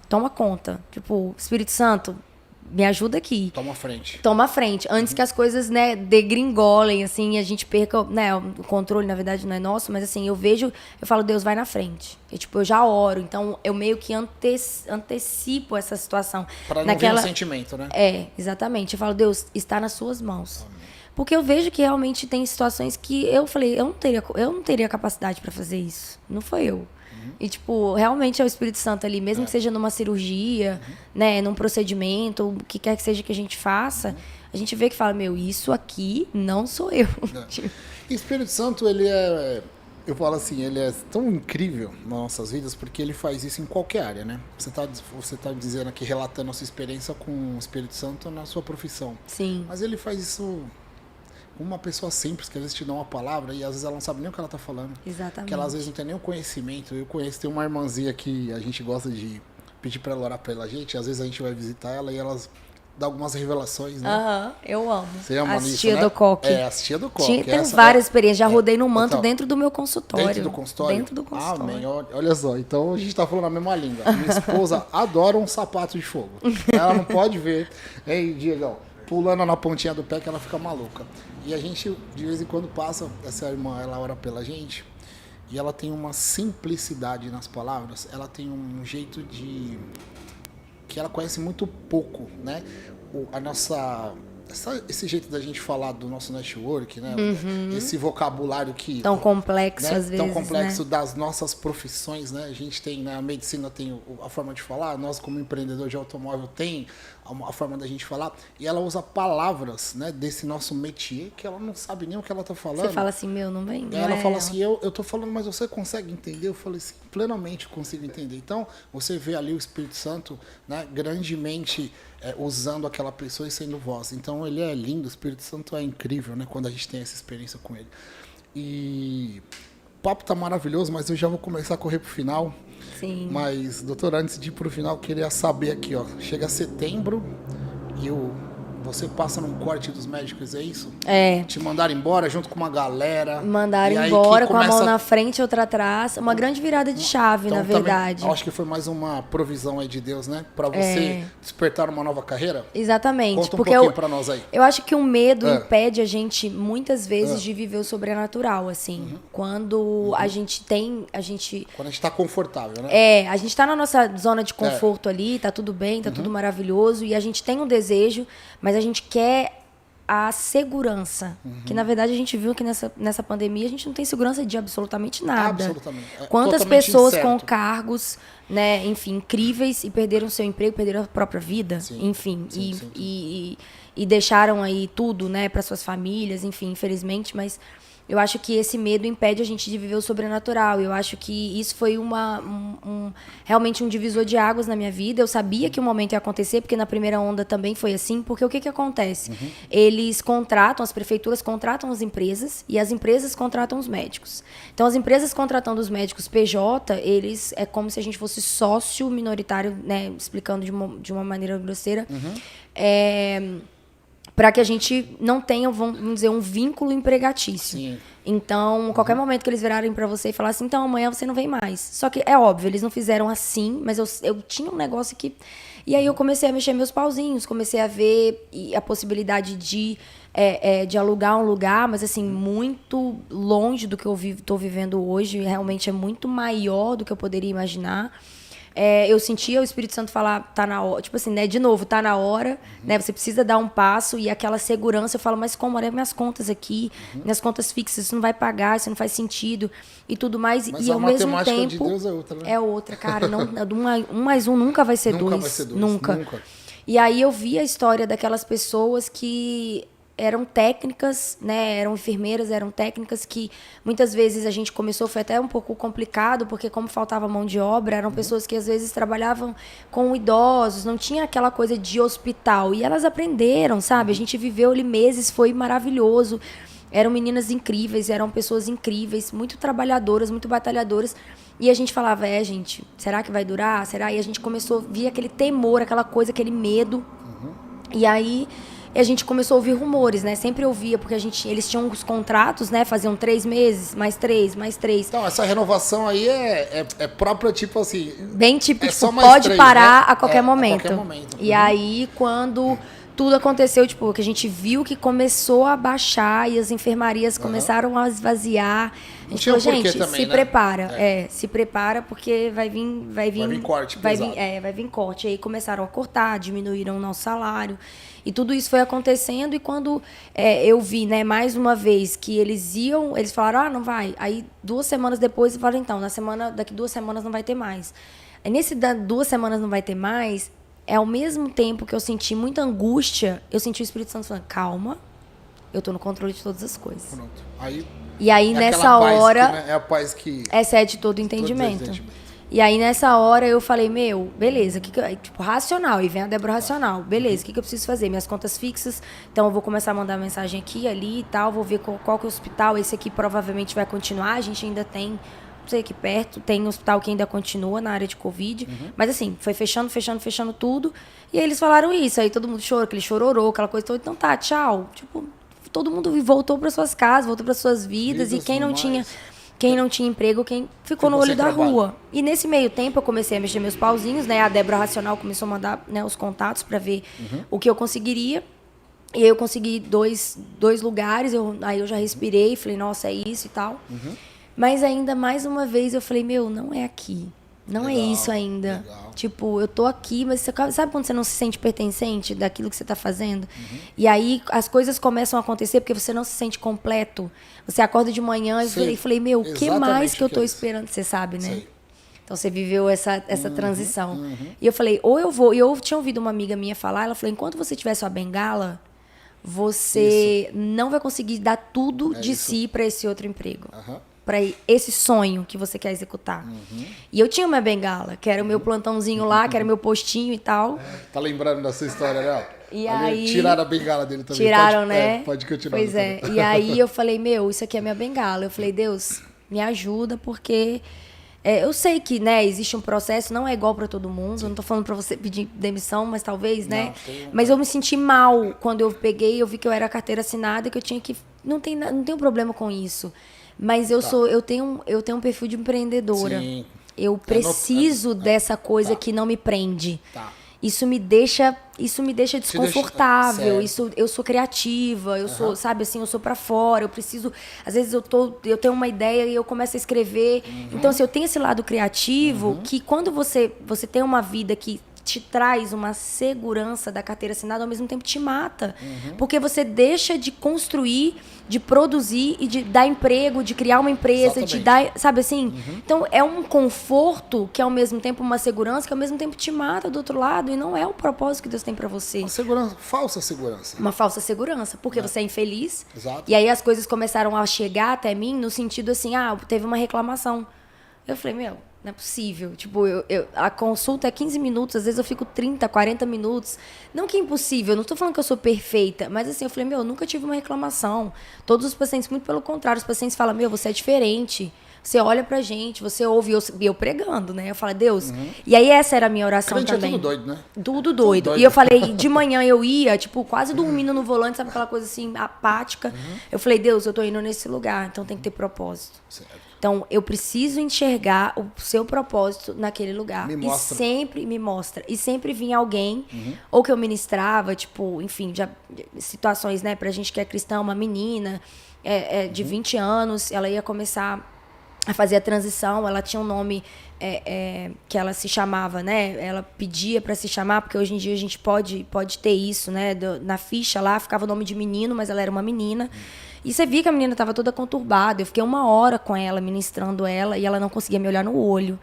toma conta. Tipo, Espírito Santo, me ajuda aqui. Toma a frente. Antes que as coisas, né, degringolem, assim, a gente perca, né, o controle, na verdade, não é nosso, mas assim, eu falo, Deus, vai na frente. E, tipo, eu já oro, então eu meio que antecipo essa situação. Pra não vir um sentimento, né? Exatamente. Eu falo, Deus, está nas suas mãos. Amém. Porque eu vejo que realmente tem situações que eu falei, eu não teria capacidade para fazer isso. Não foi eu. E, tipo, realmente é o Espírito Santo ali, mesmo que seja numa cirurgia, né, num procedimento, o que quer que seja que a gente faça, a gente vê que fala, isso aqui não sou eu. E o Espírito Santo, eu falo assim, ele é tão incrível nas nossas vidas, porque ele faz isso em qualquer área, né? Você tá dizendo aqui, relatando a sua experiência com o Espírito Santo na sua profissão. Sim. Mas ele faz isso... Uma pessoa simples, que às vezes te dá uma palavra e às vezes ela não sabe nem o que ela tá falando. Exatamente. Que ela às vezes não tem nem o conhecimento. Tem uma irmãzinha que a gente gosta de pedir pra ela orar pela gente. Às vezes a gente vai visitar ela e elas dão algumas revelações, né? Eu amo. Você ama as isso, tia né? do Coque. As tia do Coque. Tem várias experiências. Já rodei no manto dentro do meu consultório. Dentro do consultório? Dentro do consultório. Amém. Olha só. Então a gente tá falando a mesma língua. Minha esposa adora um sapato de fogo. Ela não pode ver. Ei, Diegão, pulando na pontinha do pé que ela fica maluca. E a gente, de vez em quando, passa, essa irmã, ela ora pela gente, e ela tem uma simplicidade nas palavras, ela tem um jeito que ela conhece muito pouco, né? Esse jeito da gente falar do nosso network, né? Esse vocabulário que... Tão complexo, né? Às vezes, tão complexo, né? Das nossas profissões, né? A gente tem, na medicina tem a forma de falar, nós como empreendedor de automóvel tem a forma da gente falar, e ela usa palavras, né, desse nosso métier, que ela não sabe nem o que ela tá falando. Você fala assim, não vem. Ela fala assim, eu tô falando, mas você consegue entender? Eu falei assim, plenamente consigo entender. Então, você vê ali o Espírito Santo, né, grandemente usando aquela pessoa e sendo voz. Então, ele é lindo, o Espírito Santo é incrível, né, quando a gente tem essa experiência com ele. E o papo tá maravilhoso, mas eu já vou começar a correr pro final. Sim. Mas, doutora, antes de ir pro final, eu queria saber aqui, ó, chega setembro e o você passa num corte dos médicos, é isso? É. Te mandaram embora junto com uma galera. Mandaram embora com a mão na frente e outra atrás. Uma grande virada de chave, então, na verdade. Também, acho que foi mais uma provisão aí de Deus, né? Pra você despertar uma nova carreira. Exatamente. Conta um pouquinho pra nós aí. Eu acho que o medo impede a gente, muitas vezes, de viver o sobrenatural, assim. Quando a gente tem... Quando a gente tá confortável, né? A gente tá na nossa zona de conforto ali, tá tudo bem, tá tudo maravilhoso. E a gente tem um desejo, mas a gente quer a segurança. Que, na verdade, a gente viu que nessa pandemia a gente não tem segurança de absolutamente nada. Absolutamente. Quantas pessoas com cargos, né, enfim, incríveis e perderam seu emprego, perderam a própria vida, enfim. E deixaram aí tudo, né, para suas famílias, enfim, infelizmente, mas... Eu acho que esse medo impede a gente de viver o sobrenatural. Eu acho que isso foi realmente um divisor de águas na minha vida. Eu sabia que o momento ia acontecer, porque na primeira onda também foi assim. Porque o que acontece? Eles contratam, as prefeituras contratam as empresas e as empresas contratam os médicos. Então, as empresas contratando os médicos PJ, eles é como se a gente fosse sócio minoritário, né, explicando de uma maneira grosseira. Para que a gente não tenha, vamos dizer, um vínculo empregatício. Sim. Então, qualquer momento que eles virarem para você e falar assim, então amanhã você não vem mais. Só que é óbvio, eles não fizeram assim, mas eu tinha um negócio que... E aí eu comecei a mexer meus pauzinhos, comecei a ver a possibilidade de alugar um lugar, mas assim, muito longe do que eu tô vivendo hoje, realmente é muito maior do que eu poderia imaginar. Eu sentia o Espírito Santo falar, tá na hora, tipo assim, né, de novo, tá na hora, né, você precisa dar um passo, e aquela segurança, eu falo, mas como, olha minhas contas aqui, minhas contas fixas, isso não vai pagar, isso não faz sentido, e tudo mais, mas e ao mesmo tempo... de Deus é outra, né? É outra, cara, não, um mais um nunca vai ser nunca dois. Vai ser dois, nunca. E aí eu vi a história daquelas pessoas que... eram técnicas, né, eram enfermeiras, eram técnicas que muitas vezes a gente começou, foi até um pouco complicado, porque como faltava mão de obra, eram pessoas que às vezes trabalhavam com idosos, não tinha aquela coisa de hospital, e elas aprenderam, sabe, a gente viveu ali meses, foi maravilhoso, eram meninas incríveis, eram pessoas incríveis, muito trabalhadoras, muito batalhadoras, e a gente falava, gente, será que vai durar? Será? E a gente começou a ver aquele temor, aquela coisa, aquele medo, e aí... E a gente começou a ouvir rumores, né? Sempre ouvia, porque eles tinham os contratos, né? Faziam 3 meses, mais 3, mais 3. Então, essa renovação aí é própria, tipo assim... Bem tipo, pode 3, parar, né? a qualquer momento. A qualquer momento. E aí, quando tudo aconteceu, tipo, que a gente viu que começou a baixar e as enfermarias começaram a esvaziar. A gente falou, gente, também, se prepara. Se prepara, porque vai vir corte vai vir corte. Aí começaram a cortar, diminuíram o nosso salário. E tudo isso foi acontecendo, e quando eu vi, né, mais uma vez, que eles falaram, não vai. Aí, 2 semanas depois, eu falei, então, daqui 2 semanas não vai ter mais. Aí, nesse 2 semanas não vai ter mais, ao mesmo tempo que eu senti muita angústia, eu senti o Espírito Santo falando, calma, eu tô no controle de todas as coisas. Pronto. E aí, nessa hora, é a paz que excede todo o entendimento. E aí, nessa hora, eu falei, beleza, tipo, racional, e vem a Débora racional, beleza, o que eu preciso fazer? Minhas contas fixas, então eu vou começar a mandar mensagem aqui, ali e tal, vou ver qual que é o hospital, esse aqui provavelmente vai continuar, a gente ainda tem, não sei, aqui perto, tem um hospital que ainda continua na área de Covid, mas assim, foi fechando tudo, e aí eles falaram isso, aí todo mundo chorou, aquele chororô, aquela coisa toda, então tá, tchau, tipo, todo mundo voltou para suas casas, voltou para suas vidas, e quem não tinha emprego, quem ficou no olho da rua. E nesse meio tempo eu comecei a mexer meus pauzinhos, né? A Débora Racional começou a mandar, né, os contatos para ver o que eu conseguiria. E aí eu consegui dois lugares, aí eu já respirei, falei, nossa, é isso e tal. Mas ainda mais uma vez eu falei, não é aqui. Não é isso ainda. Legal. Tipo, eu tô aqui, mas você sabe quando você não se sente pertencente daquilo que você tá fazendo? E aí as coisas começam a acontecer porque você não se sente completo. Você acorda de manhã e falei, o que mais que eu tô esperando? Você sabe, né? Sei. Então você viveu essa transição. E eu falei, ou eu vou... E eu tinha ouvido uma amiga minha falar, ela falou, enquanto você tiver sua bengala, você não vai conseguir dar tudo de si para esse outro emprego. Para esse sonho que você quer executar. E eu tinha uma bengala, que era o meu plantãozinho lá, que era o meu postinho e tal. Tá lembrando da sua história, Léo? E aí... Tiraram a bengala dele também. Tiraram, né? Pode continuar. Pois é. E aí eu falei, isso aqui é minha bengala. Eu falei, Deus, me ajuda, porque Eu sei que, né, existe um processo, não é igual para todo mundo. Eu não tô falando para você pedir demissão, mas talvez, né? Mas eu me senti mal quando eu peguei, eu vi que eu era carteira assinada, que eu tinha que... Não tenho problema com isso. Mas eu tenho um perfil de empreendedora. Sim. Eu preciso dessa coisa que não me prende. Tá. Isso me deixa desconfortável. Eu sou criativa, eu sou, sabe assim, eu sou pra fora, eu preciso, às vezes eu tenho uma ideia e eu começo a escrever. Então, assim, eu tenho esse lado criativo que quando você tem uma vida que te traz uma segurança da carteira assinada, ao mesmo tempo te mata. Porque você deixa de construir, de produzir e de dar emprego, de criar uma empresa, de dar, sabe assim? Então, é um conforto que, ao mesmo tempo, uma segurança que, ao mesmo tempo, te mata do outro lado e não é o propósito que Deus tem pra você. Uma segurança, falsa segurança. Uma falsa segurança, porque você é infeliz. Exato. E aí as coisas começaram a chegar até mim no sentido assim, teve uma reclamação. Eu falei, não é possível. Tipo, a consulta é 15 minutos, às vezes eu fico 30, 40 minutos. Não que é impossível, não estou falando que eu sou perfeita, mas assim, eu falei, eu nunca tive uma reclamação. Todos os pacientes, muito pelo contrário, os pacientes falam, você é diferente. Você olha pra gente, você ouve, eu pregando, né? Eu falo, Deus. E aí essa era a minha oração também. É tudo doido, né? Tudo doido. E eu falei, de manhã eu ia, tipo, quase dormindo no volante, sabe aquela coisa assim, apática. Eu falei, Deus, eu tô indo nesse lugar, então tem que ter propósito. Certo. Então, eu preciso enxergar o seu propósito naquele lugar. Me mostra. E sempre me mostra. E sempre vinha alguém, ou que eu ministrava, tipo, enfim, situações, né, pra gente que é cristã, uma menina de 20 anos, ela ia começar a fazer a transição, ela tinha um nome que ela se chamava, né? Ela pedia para se chamar, porque hoje em dia a gente pode ter isso, né? Na ficha lá ficava o nome de menino, mas ela era uma menina. E você via que a menina estava toda conturbada. Eu fiquei 1 hora com ela, ministrando ela, e ela não conseguia me olhar no olho.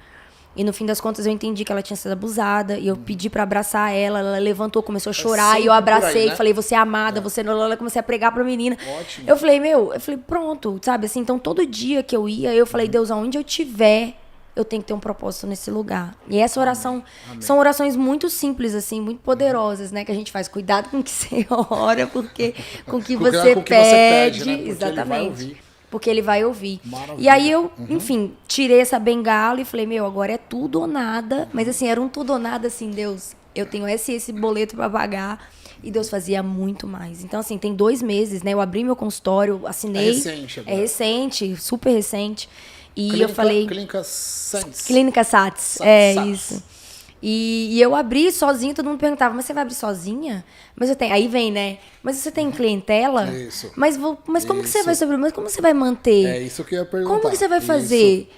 E no fim das contas eu entendi que ela tinha sido abusada, e eu pedi para abraçar ela, ela levantou, começou a chorar, e eu abracei, aí, né? Falei, você é amada, você não... Eu comecei a pregar pra menina. Ótimo. Eu falei, pronto, sabe assim, então todo dia que eu ia, eu falei, Deus, aonde eu tiver, eu tenho que ter um propósito nesse lugar. E essa oração, são orações muito simples, assim, muito poderosas, né, que a gente faz. Cuidado com o que você ora, porque com o que você pede, né? Exatamente. Porque ele vai ouvir. Maravilha. E aí eu, enfim, tirei essa bengala e falei, agora é tudo ou nada. Mas assim, era um tudo ou nada, assim, Deus, eu tenho esse boleto para pagar. E Deus fazia muito mais. Então, assim, tem 2 meses, né? Eu abri meu consultório, assinei. É recente agora. É recente, super recente. E eu falei... Clínica Sats. Clínica Sats, isso. E eu abri sozinha, todo mundo perguntava, mas você vai abrir sozinha? Mas eu tenho... Aí vem, né? Mas você tem clientela? Isso. Mas como que você vai sobreviver? Mas como você vai manter? É isso que eu ia perguntar. Como que você vai fazer?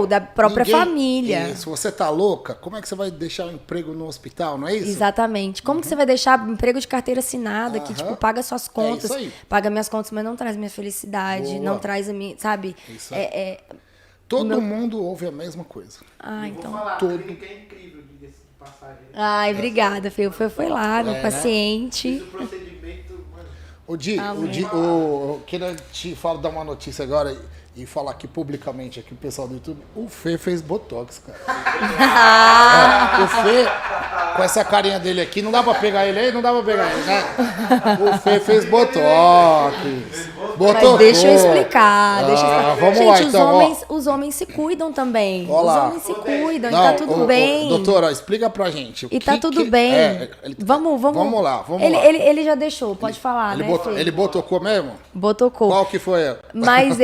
Da própria família. Se você tá louca, como é que você vai deixar o emprego no hospital, não é isso? Exatamente. Como que você vai deixar emprego de carteira assinada, que, tipo, paga suas contas, paga minhas contas, mas não traz minha felicidade, não traz a minha, sabe? Isso aí. Todo mundo ouve a mesma coisa. Então. Vou falar, a clínica é incrível, diga-se de passagem. Ai, obrigada, Fê. Foi lá, meu paciente. Fiz o procedimento, mano. O Di, eu queria te dar uma notícia agora e falar aqui publicamente, aqui o pessoal do YouTube, o Fê fez Botox, cara. O Fê, com essa carinha dele aqui, não dá pra pegar ele aí? Não dá pra pegar ele, né? O Fê fez Botox. Mas deixa eu explicar. Vamos gente, lá, então, os homens se cuidam também. Ó lá. Os homens se cuidam e tá tudo bem. Doutora, explica pra gente. Tá tudo bem. Vamos lá. Ele já deixou, pode falar, né, Fê? Ele botocou mesmo? Botocou. Qual que foi? Mas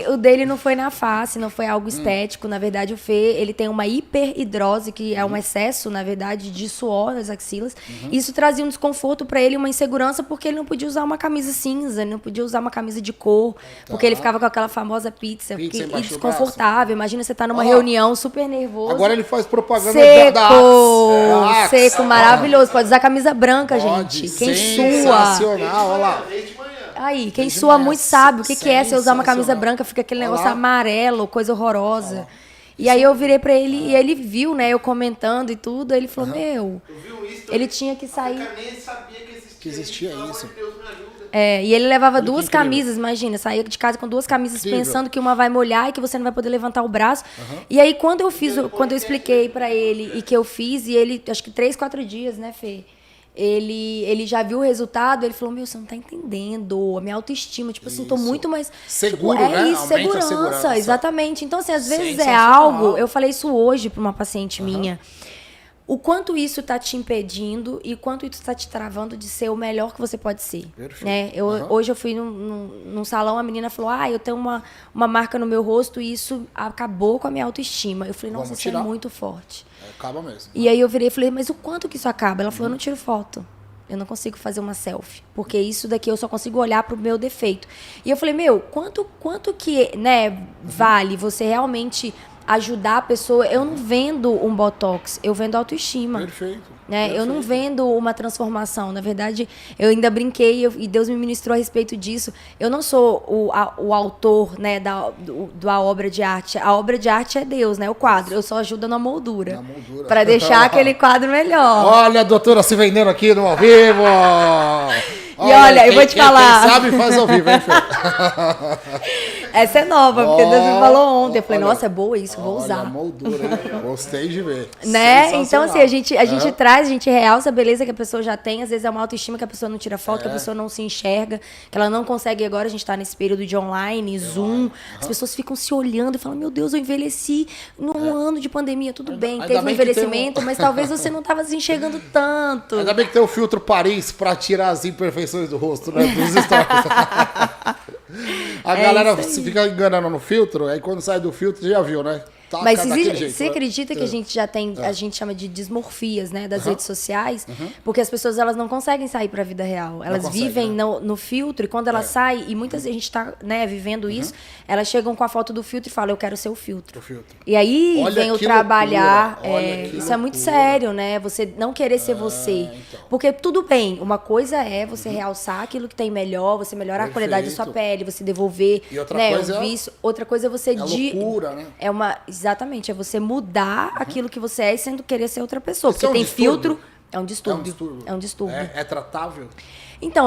o dele não foi na face, não foi algo estético. Na verdade, o Fê, ele tem uma hiperidrose, que é um excesso, na verdade, de suor nas axilas. Isso trazia um desconforto pra ele, uma insegurança, porque ele não podia usar uma camisa cinza, ele não podia usar uma camisa de cor, porque ele ficava com aquela famosa pizza e desconfortável. Imagina você tá numa reunião super nervoso. Agora ele faz propaganda da Axe. Seco, maravilhoso. Pode usar camisa branca, gente. Quem sua. Sensacional, olha lá. Aí, quem sua muito sabe o que é você usar uma camisa branca, fica aquele negócio amarelo, coisa horrorosa. E aí eu virei pra ele e ele viu, né, eu comentando e tudo, aí ele falou, ele tinha que sair. Eu nem sabia que existia isso. Deus me ajuda. E ele levava 2 camisas, imagina, saía de casa com 2 camisas pensando que uma vai molhar e que você não vai poder levantar o braço. E aí quando eu expliquei pra ele e que eu fiz, e ele, acho que 3, 4 dias, né, Fê? ele já viu o resultado, ele falou, meu, você não tá entendendo, a minha autoestima, tipo assim, tô muito mais... Seguro, tipo, né? Isso, Aumenta a segurança. exatamente. Então, assim, às vezes é algo... Eu falei isso hoje pra uma paciente minha. O quanto isso tá te impedindo e o quanto isso tá te travando de ser o melhor que você pode ser. Perfeito. Né? Hoje eu fui num salão, a menina falou, eu tenho uma marca no meu rosto e isso acabou com a minha autoestima. Eu falei, nossa, isso é muito forte. Acaba mesmo. E aí eu virei e falei, mas o quanto que isso acaba? Ela falou, eu não tiro foto. Eu não consigo fazer uma selfie. Porque isso daqui eu só consigo olhar pro meu defeito. E eu falei, meu, quanto que, né, vale você realmente ajudar a pessoa? Eu não vendo um botox, eu vendo autoestima. Perfeito. Né? Eu não vendo uma transformação. Na verdade, eu ainda brinquei e Deus me ministrou a respeito disso. Eu não sou o autor, né, da obra de arte. A obra de arte é Deus, né? O quadro. Eu só ajudo na moldura. Para deixar aquele quadro melhor. Olha a doutora se vendendo aqui no ao vivo. E olha, eu vou te falar. Quem sabe faz ao vivo, hein, Fê? Essa é nova, porque Deus me falou ontem. Eu falei, nossa, é boa isso, vou usar. Olha a moldura, hein? Gostei de ver. Né? Então, assim, a gente traz, a gente realça a beleza que a pessoa já tem. Às vezes é uma autoestima que a pessoa não tira foto, que a pessoa não se enxerga, que ela não consegue. Agora a gente tá nesse período de online, Zoom. As pessoas ficam se olhando e falam, meu Deus, eu envelheci num ano de pandemia. Tudo bem, teve um envelhecimento, mas talvez você não tava se enxergando tanto. Ainda bem que tem o filtro Paris pra tirar as imperfeições do rosto, né? Dos stories. A galera fica enganando no filtro, aí quando sai do filtro, já viu, né? Tá, mas jeito, você acredita que a gente já tem, a gente chama de dismorfias, né, das redes sociais, porque as pessoas elas não conseguem sair para a vida real. Elas vivem no filtro e quando elas saem, e muitas vezes a gente está, né, vivendo isso, elas chegam com a foto do filtro e falam, eu quero ser o filtro. E aí vem o trabalhar, isso é muito sério, né? Você não querer ser você. Então. Porque tudo bem, uma coisa é você realçar aquilo que tem melhor, você melhorar a qualidade da sua pele, você devolver, né, o vício. Outra coisa é você loucura, né? Exatamente, é você mudar aquilo que você é sendo querer ser outra pessoa. Porque tem filtro, é um distúrbio. É um distúrbio. É tratável? Então,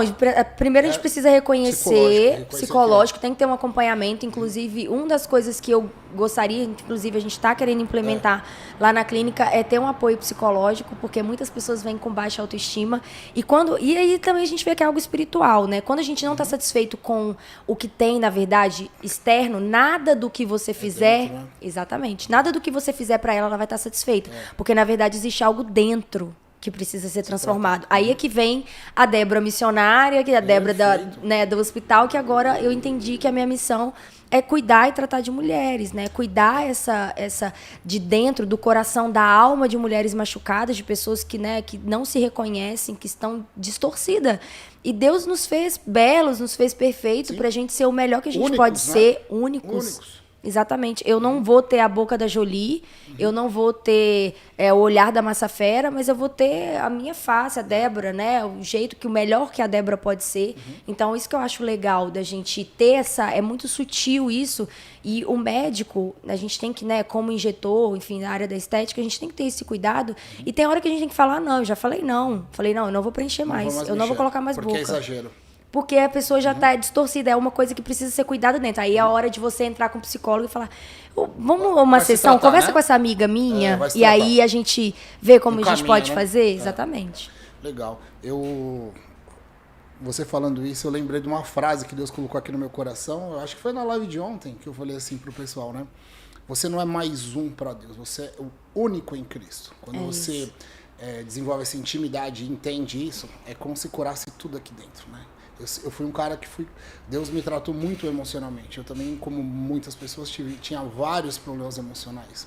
primeiro a gente precisa reconhecer, psicológico, tem que ter um acompanhamento. Inclusive, uma das coisas que eu gostaria, inclusive a gente está querendo implementar lá na clínica, é ter um apoio psicológico, porque muitas pessoas vêm com baixa autoestima. E aí também a gente vê que é algo espiritual, né? Quando a gente não está satisfeito com o que tem, na verdade, externo, nada do que você fizer... Dentro, né? Exatamente. Nada do que você fizer para ela vai estar satisfeita. Porque, na verdade, existe algo dentro que precisa ser transformado. Aí é que vem a Débora missionária, que é a Débora do hospital, que agora eu entendi que a minha missão é cuidar e tratar de mulheres, né? Cuidar essa de dentro do coração, da alma de mulheres machucadas, de pessoas que, né, que não se reconhecem, que estão distorcidas. E Deus nos fez belos, nos fez perfeitos pra gente ser o melhor que a gente pode ser, únicos. Exatamente. Eu não vou ter a boca da Jolie, eu não vou ter o olhar da Massafera, mas eu vou ter a minha face, a Débora, né? O jeito que o melhor que a Débora pode ser. Então, isso que eu acho legal da gente ter é muito sutil isso. E o médico, a gente tem que, né, como injetor, enfim, na área da estética, a gente tem que ter esse cuidado. E tem hora que a gente tem que falar, não, eu já falei não. Falei, não, eu não vou preencher mais, eu não vou colocar mais boca. Porque é exagero. Porque a pessoa já está distorcida, é uma coisa que precisa ser cuidada dentro. Aí é a hora de você entrar com o psicólogo e falar, vamos uma sessão, conversa com essa amiga minha, e aí a gente vê como a gente pode fazer. Exatamente. Legal. Você falando isso, eu lembrei de uma frase que Deus colocou aqui no meu coração, eu acho que foi na live de ontem, que eu falei assim pro pessoal, né? Você não é mais um para Deus, você é o único em Cristo. Quando você desenvolve essa intimidade e entende isso, é como se curasse tudo aqui dentro, né? Eu fui um cara que Deus me tratou muito emocionalmente. Eu também, como muitas pessoas, tinha vários problemas emocionais.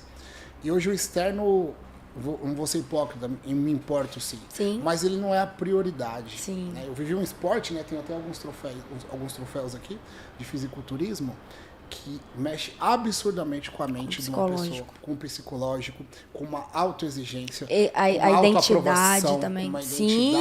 E hoje o externo, não vou ser hipócrita, me importo sim. Mas ele não é a prioridade. Sim. Né? Eu vivi um esporte, né? Tenho até alguns troféus aqui de fisiculturismo, que mexe absurdamente com a mente de uma pessoa, com o psicológico, com uma autoexigência, a identidade também. Sim,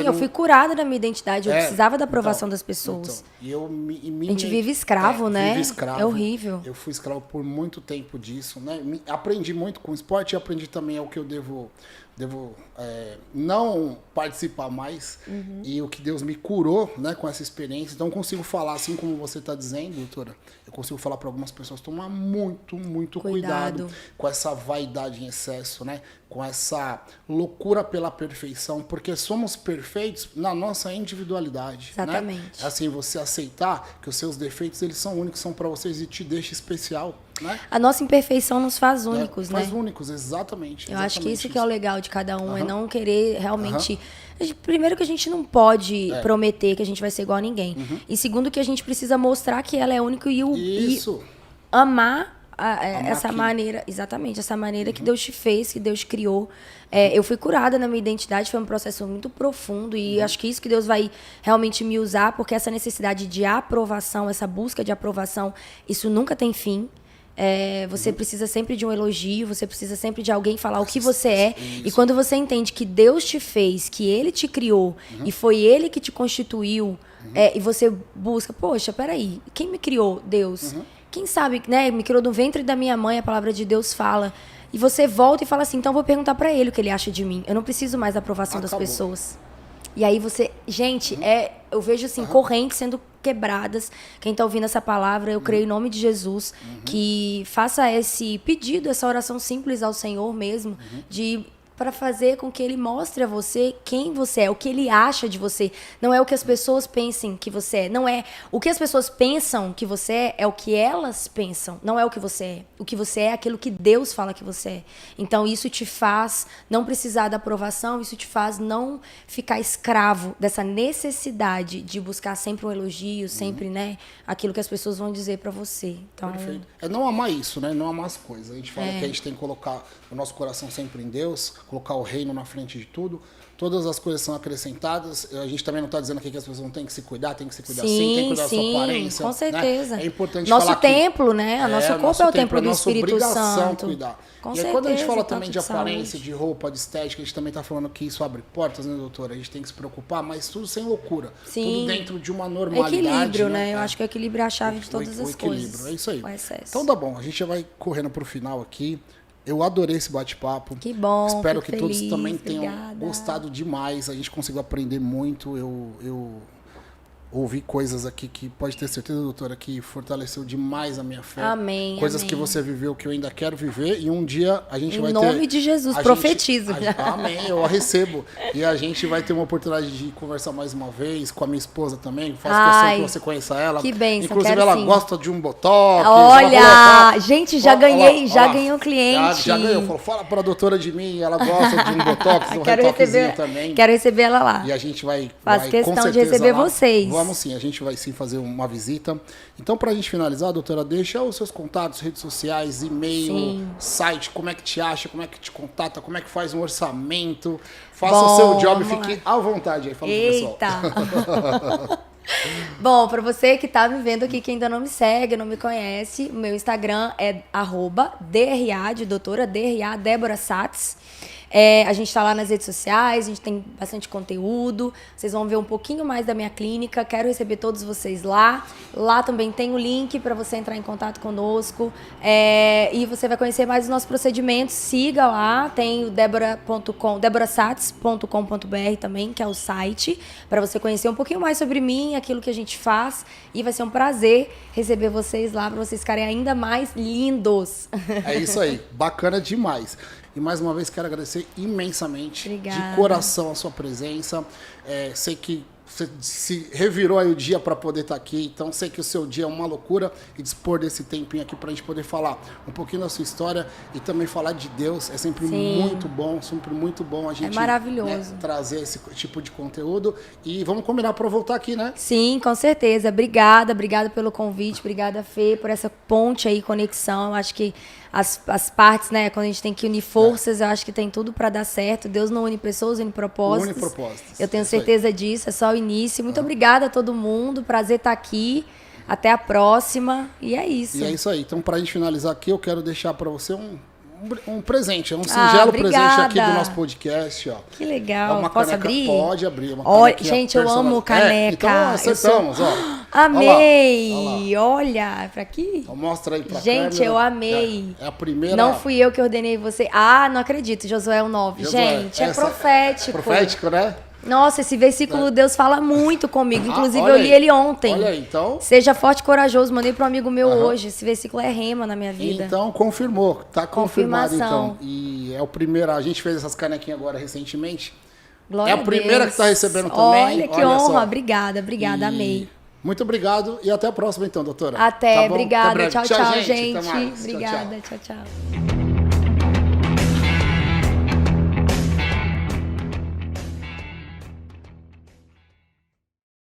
eu fui curada da minha identidade, eu precisava da aprovação das pessoas. A gente vive escravo, né? Vive escravo. É horrível. Eu fui escravo por muito tempo disso, né? Aprendi muito com o esporte e aprendi também o que eu devo não participar mais, e o que Deus me curou, né, com essa experiência. Então eu consigo falar, assim como você está dizendo, doutora, eu consigo falar para algumas pessoas tomar muito cuidado com essa vaidade em excesso, né? com essa loucura pela perfeição, porque somos perfeitos na nossa individualidade. Exatamente. Né? Assim, você aceitar que os seus defeitos, eles são únicos, são para vocês e te deixa especial. Né? A nossa imperfeição nos faz únicos, né? Faz únicos, exatamente. Eu acho que isso que é o legal de cada um, é Aham. não querer realmente... Primeiro que a gente não pode prometer que a gente vai ser igual a ninguém. E segundo que a gente precisa mostrar que ela é única e amar essa aquilo. maneira, exatamente, essa maneira que Deus te fez, que Deus te criou. Eu fui curada na minha identidade, foi um processo muito profundo e acho que isso que Deus vai realmente me usar, porque essa necessidade de aprovação, essa busca de aprovação, isso nunca tem fim. Você precisa sempre de um elogio, você precisa sempre de alguém falar o que você é. Isso. E quando você entende que Deus te fez, que Ele te criou e foi Ele que te constituiu, e você busca, poxa, peraí, quem me criou? Deus. Quem sabe, né, me criou do ventre da minha mãe, a palavra de Deus fala. E você volta e fala assim, então vou perguntar pra Ele o que Ele acha de mim. Eu não preciso mais da aprovação das pessoas. E aí você... Gente, eu vejo assim, correntes sendo quebradas. Quem tá ouvindo essa palavra, eu creio em nome de Jesus, que faça esse pedido, essa oração simples ao Senhor mesmo, para fazer com que Ele mostre a você quem você é, o que Ele acha de você. Não é o que as pessoas pensem que você é. Não é o que as pessoas pensam que você é o que elas pensam. Não é o que você é. O que você é aquilo que Deus fala que você é. Então isso te faz não precisar da aprovação, isso te faz não ficar escravo dessa necessidade de buscar sempre um elogio, sempre, né, aquilo que as pessoas vão dizer para você. Então, perfeito. É não amar isso, né? Não amar as coisas. A gente fala que a gente tem que colocar o nosso coração sempre em Deus, colocar o reino na frente de tudo. Todas as coisas são acrescentadas. A gente também não está dizendo aqui que as pessoas não têm que se cuidar, tem que se cuidar sim, tem que cuidar da sua aparência. Com certeza. Né? É importante nosso falar templo, né? Nosso corpo é o templo do Espírito Santo. Cuidar. Com e certeza, aí, quando a gente fala também de saúde. aparência, de roupa, de estética, a gente também está falando que isso abre portas, né, doutora? A gente tem que se preocupar, mas tudo sem loucura. Sim. Tudo dentro de uma normalidade. Equilíbrio, né? Eu acho que o equilíbrio é a chave de todas as coisas. É isso aí. O excesso. Então tá bom, a gente já vai correndo pro final aqui. Eu adorei esse bate-papo. Que bom. Espero que feliz, todos também tenham obrigada. gostado demais. A gente conseguiu aprender muito. Eu ouvi coisas aqui que pode ter certeza, doutora, que fortaleceu demais a minha fé. Amém. Coisas amém. que você viveu que eu ainda quero viver e um dia a gente vai ter... Em nome de Jesus, profetizo. Amém, eu a recebo. E a gente vai ter uma oportunidade de conversar mais uma vez com a minha esposa também. Faço questão que você conheça ela. Que bênção, inclusive ela sim. gosta de um botox. Olha, gente, já ganhei um cliente. Já ganhou. Falou, fala pra doutora de mim, ela gosta de um botox, um retoquezinho também. Quero receber ela lá. E a gente vai questão com de receber lá. vocês. Vamos sim, a gente vai sim fazer uma visita. Então, pra gente finalizar, doutora, deixa os seus contatos, redes sociais, e-mail, site, como é que te acha, como é que te contata, como é que faz um orçamento. Faça o seu job, fique à vontade aí, fala pro pessoal. Bom, para você que tá me vendo aqui, que ainda não me segue, não me conhece, o meu Instagram é @DRA, de doutora, DRA, Débora Satz. A gente tá lá nas redes sociais, a gente tem bastante conteúdo, vocês vão ver um pouquinho mais da minha clínica, quero receber todos vocês lá. Lá também tem o link para você entrar em contato conosco, e você vai conhecer mais os nossos procedimentos, siga lá, tem o deborasatz.com.br também, que é o site, para você conhecer um pouquinho mais sobre mim, aquilo que a gente faz, e vai ser um prazer receber vocês lá, para vocês ficarem ainda mais lindos. É isso aí, bacana demais. E mais uma vez quero agradecer imensamente, Obrigada. De coração a sua presença. Sei que você se revirou aí o dia para poder estar aqui, então sei que o seu dia é uma loucura e dispor desse tempinho aqui para a gente poder falar um pouquinho da sua história e também falar de Deus. É sempre muito bom a gente maravilhoso. Né, trazer esse tipo de conteúdo e vamos combinar para voltar aqui, né? Sim, com certeza. Obrigada pelo convite, obrigada, Fê, por essa ponte aí, conexão. Eu acho que as partes, né, quando a gente tem que unir forças, eu acho que tem tudo para dar certo. Deus não une pessoas, une propósitos. Une propósitos. Eu tenho certeza disso, é só o início. Muito obrigada a todo mundo, prazer estar aqui. Até a próxima, e é isso. E é isso aí. Então, para a gente finalizar aqui, eu quero deixar para você um presente, um singelo presente aqui do nosso podcast, ó. Que legal. É uma Posso caneca, abrir? Pode abrir. Gente, eu amo caneca. Então acertamos, ó. Amei. Olha, pra aqui. Então mostra aí pra Gente, câmera. eu amei. É a primeira. Não fui eu que ordenei você. Ah, não acredito, Josué 9. Josué, gente, é profético. Profético, né? Nossa, esse versículo Deus fala muito comigo. Inclusive, olha eu li aí. ele ontem. Olha aí, então. Seja forte e corajoso. Mandei para um amigo meu hoje. Esse versículo é rema na minha vida. Então, confirmou. Tá confirmado, Confirmação. então. E é o primeiro. A gente fez essas canequinhas agora recentemente. Glória É a primeira Deus. que tá recebendo também. Olha que Olha honra. só. Obrigada, amei. Muito obrigado e até a próxima, então, doutora. Até, Tá bom? obrigada. Até breve. Tchau, Até mais. gente. Tchau, tchau. Obrigada, tchau, tchau.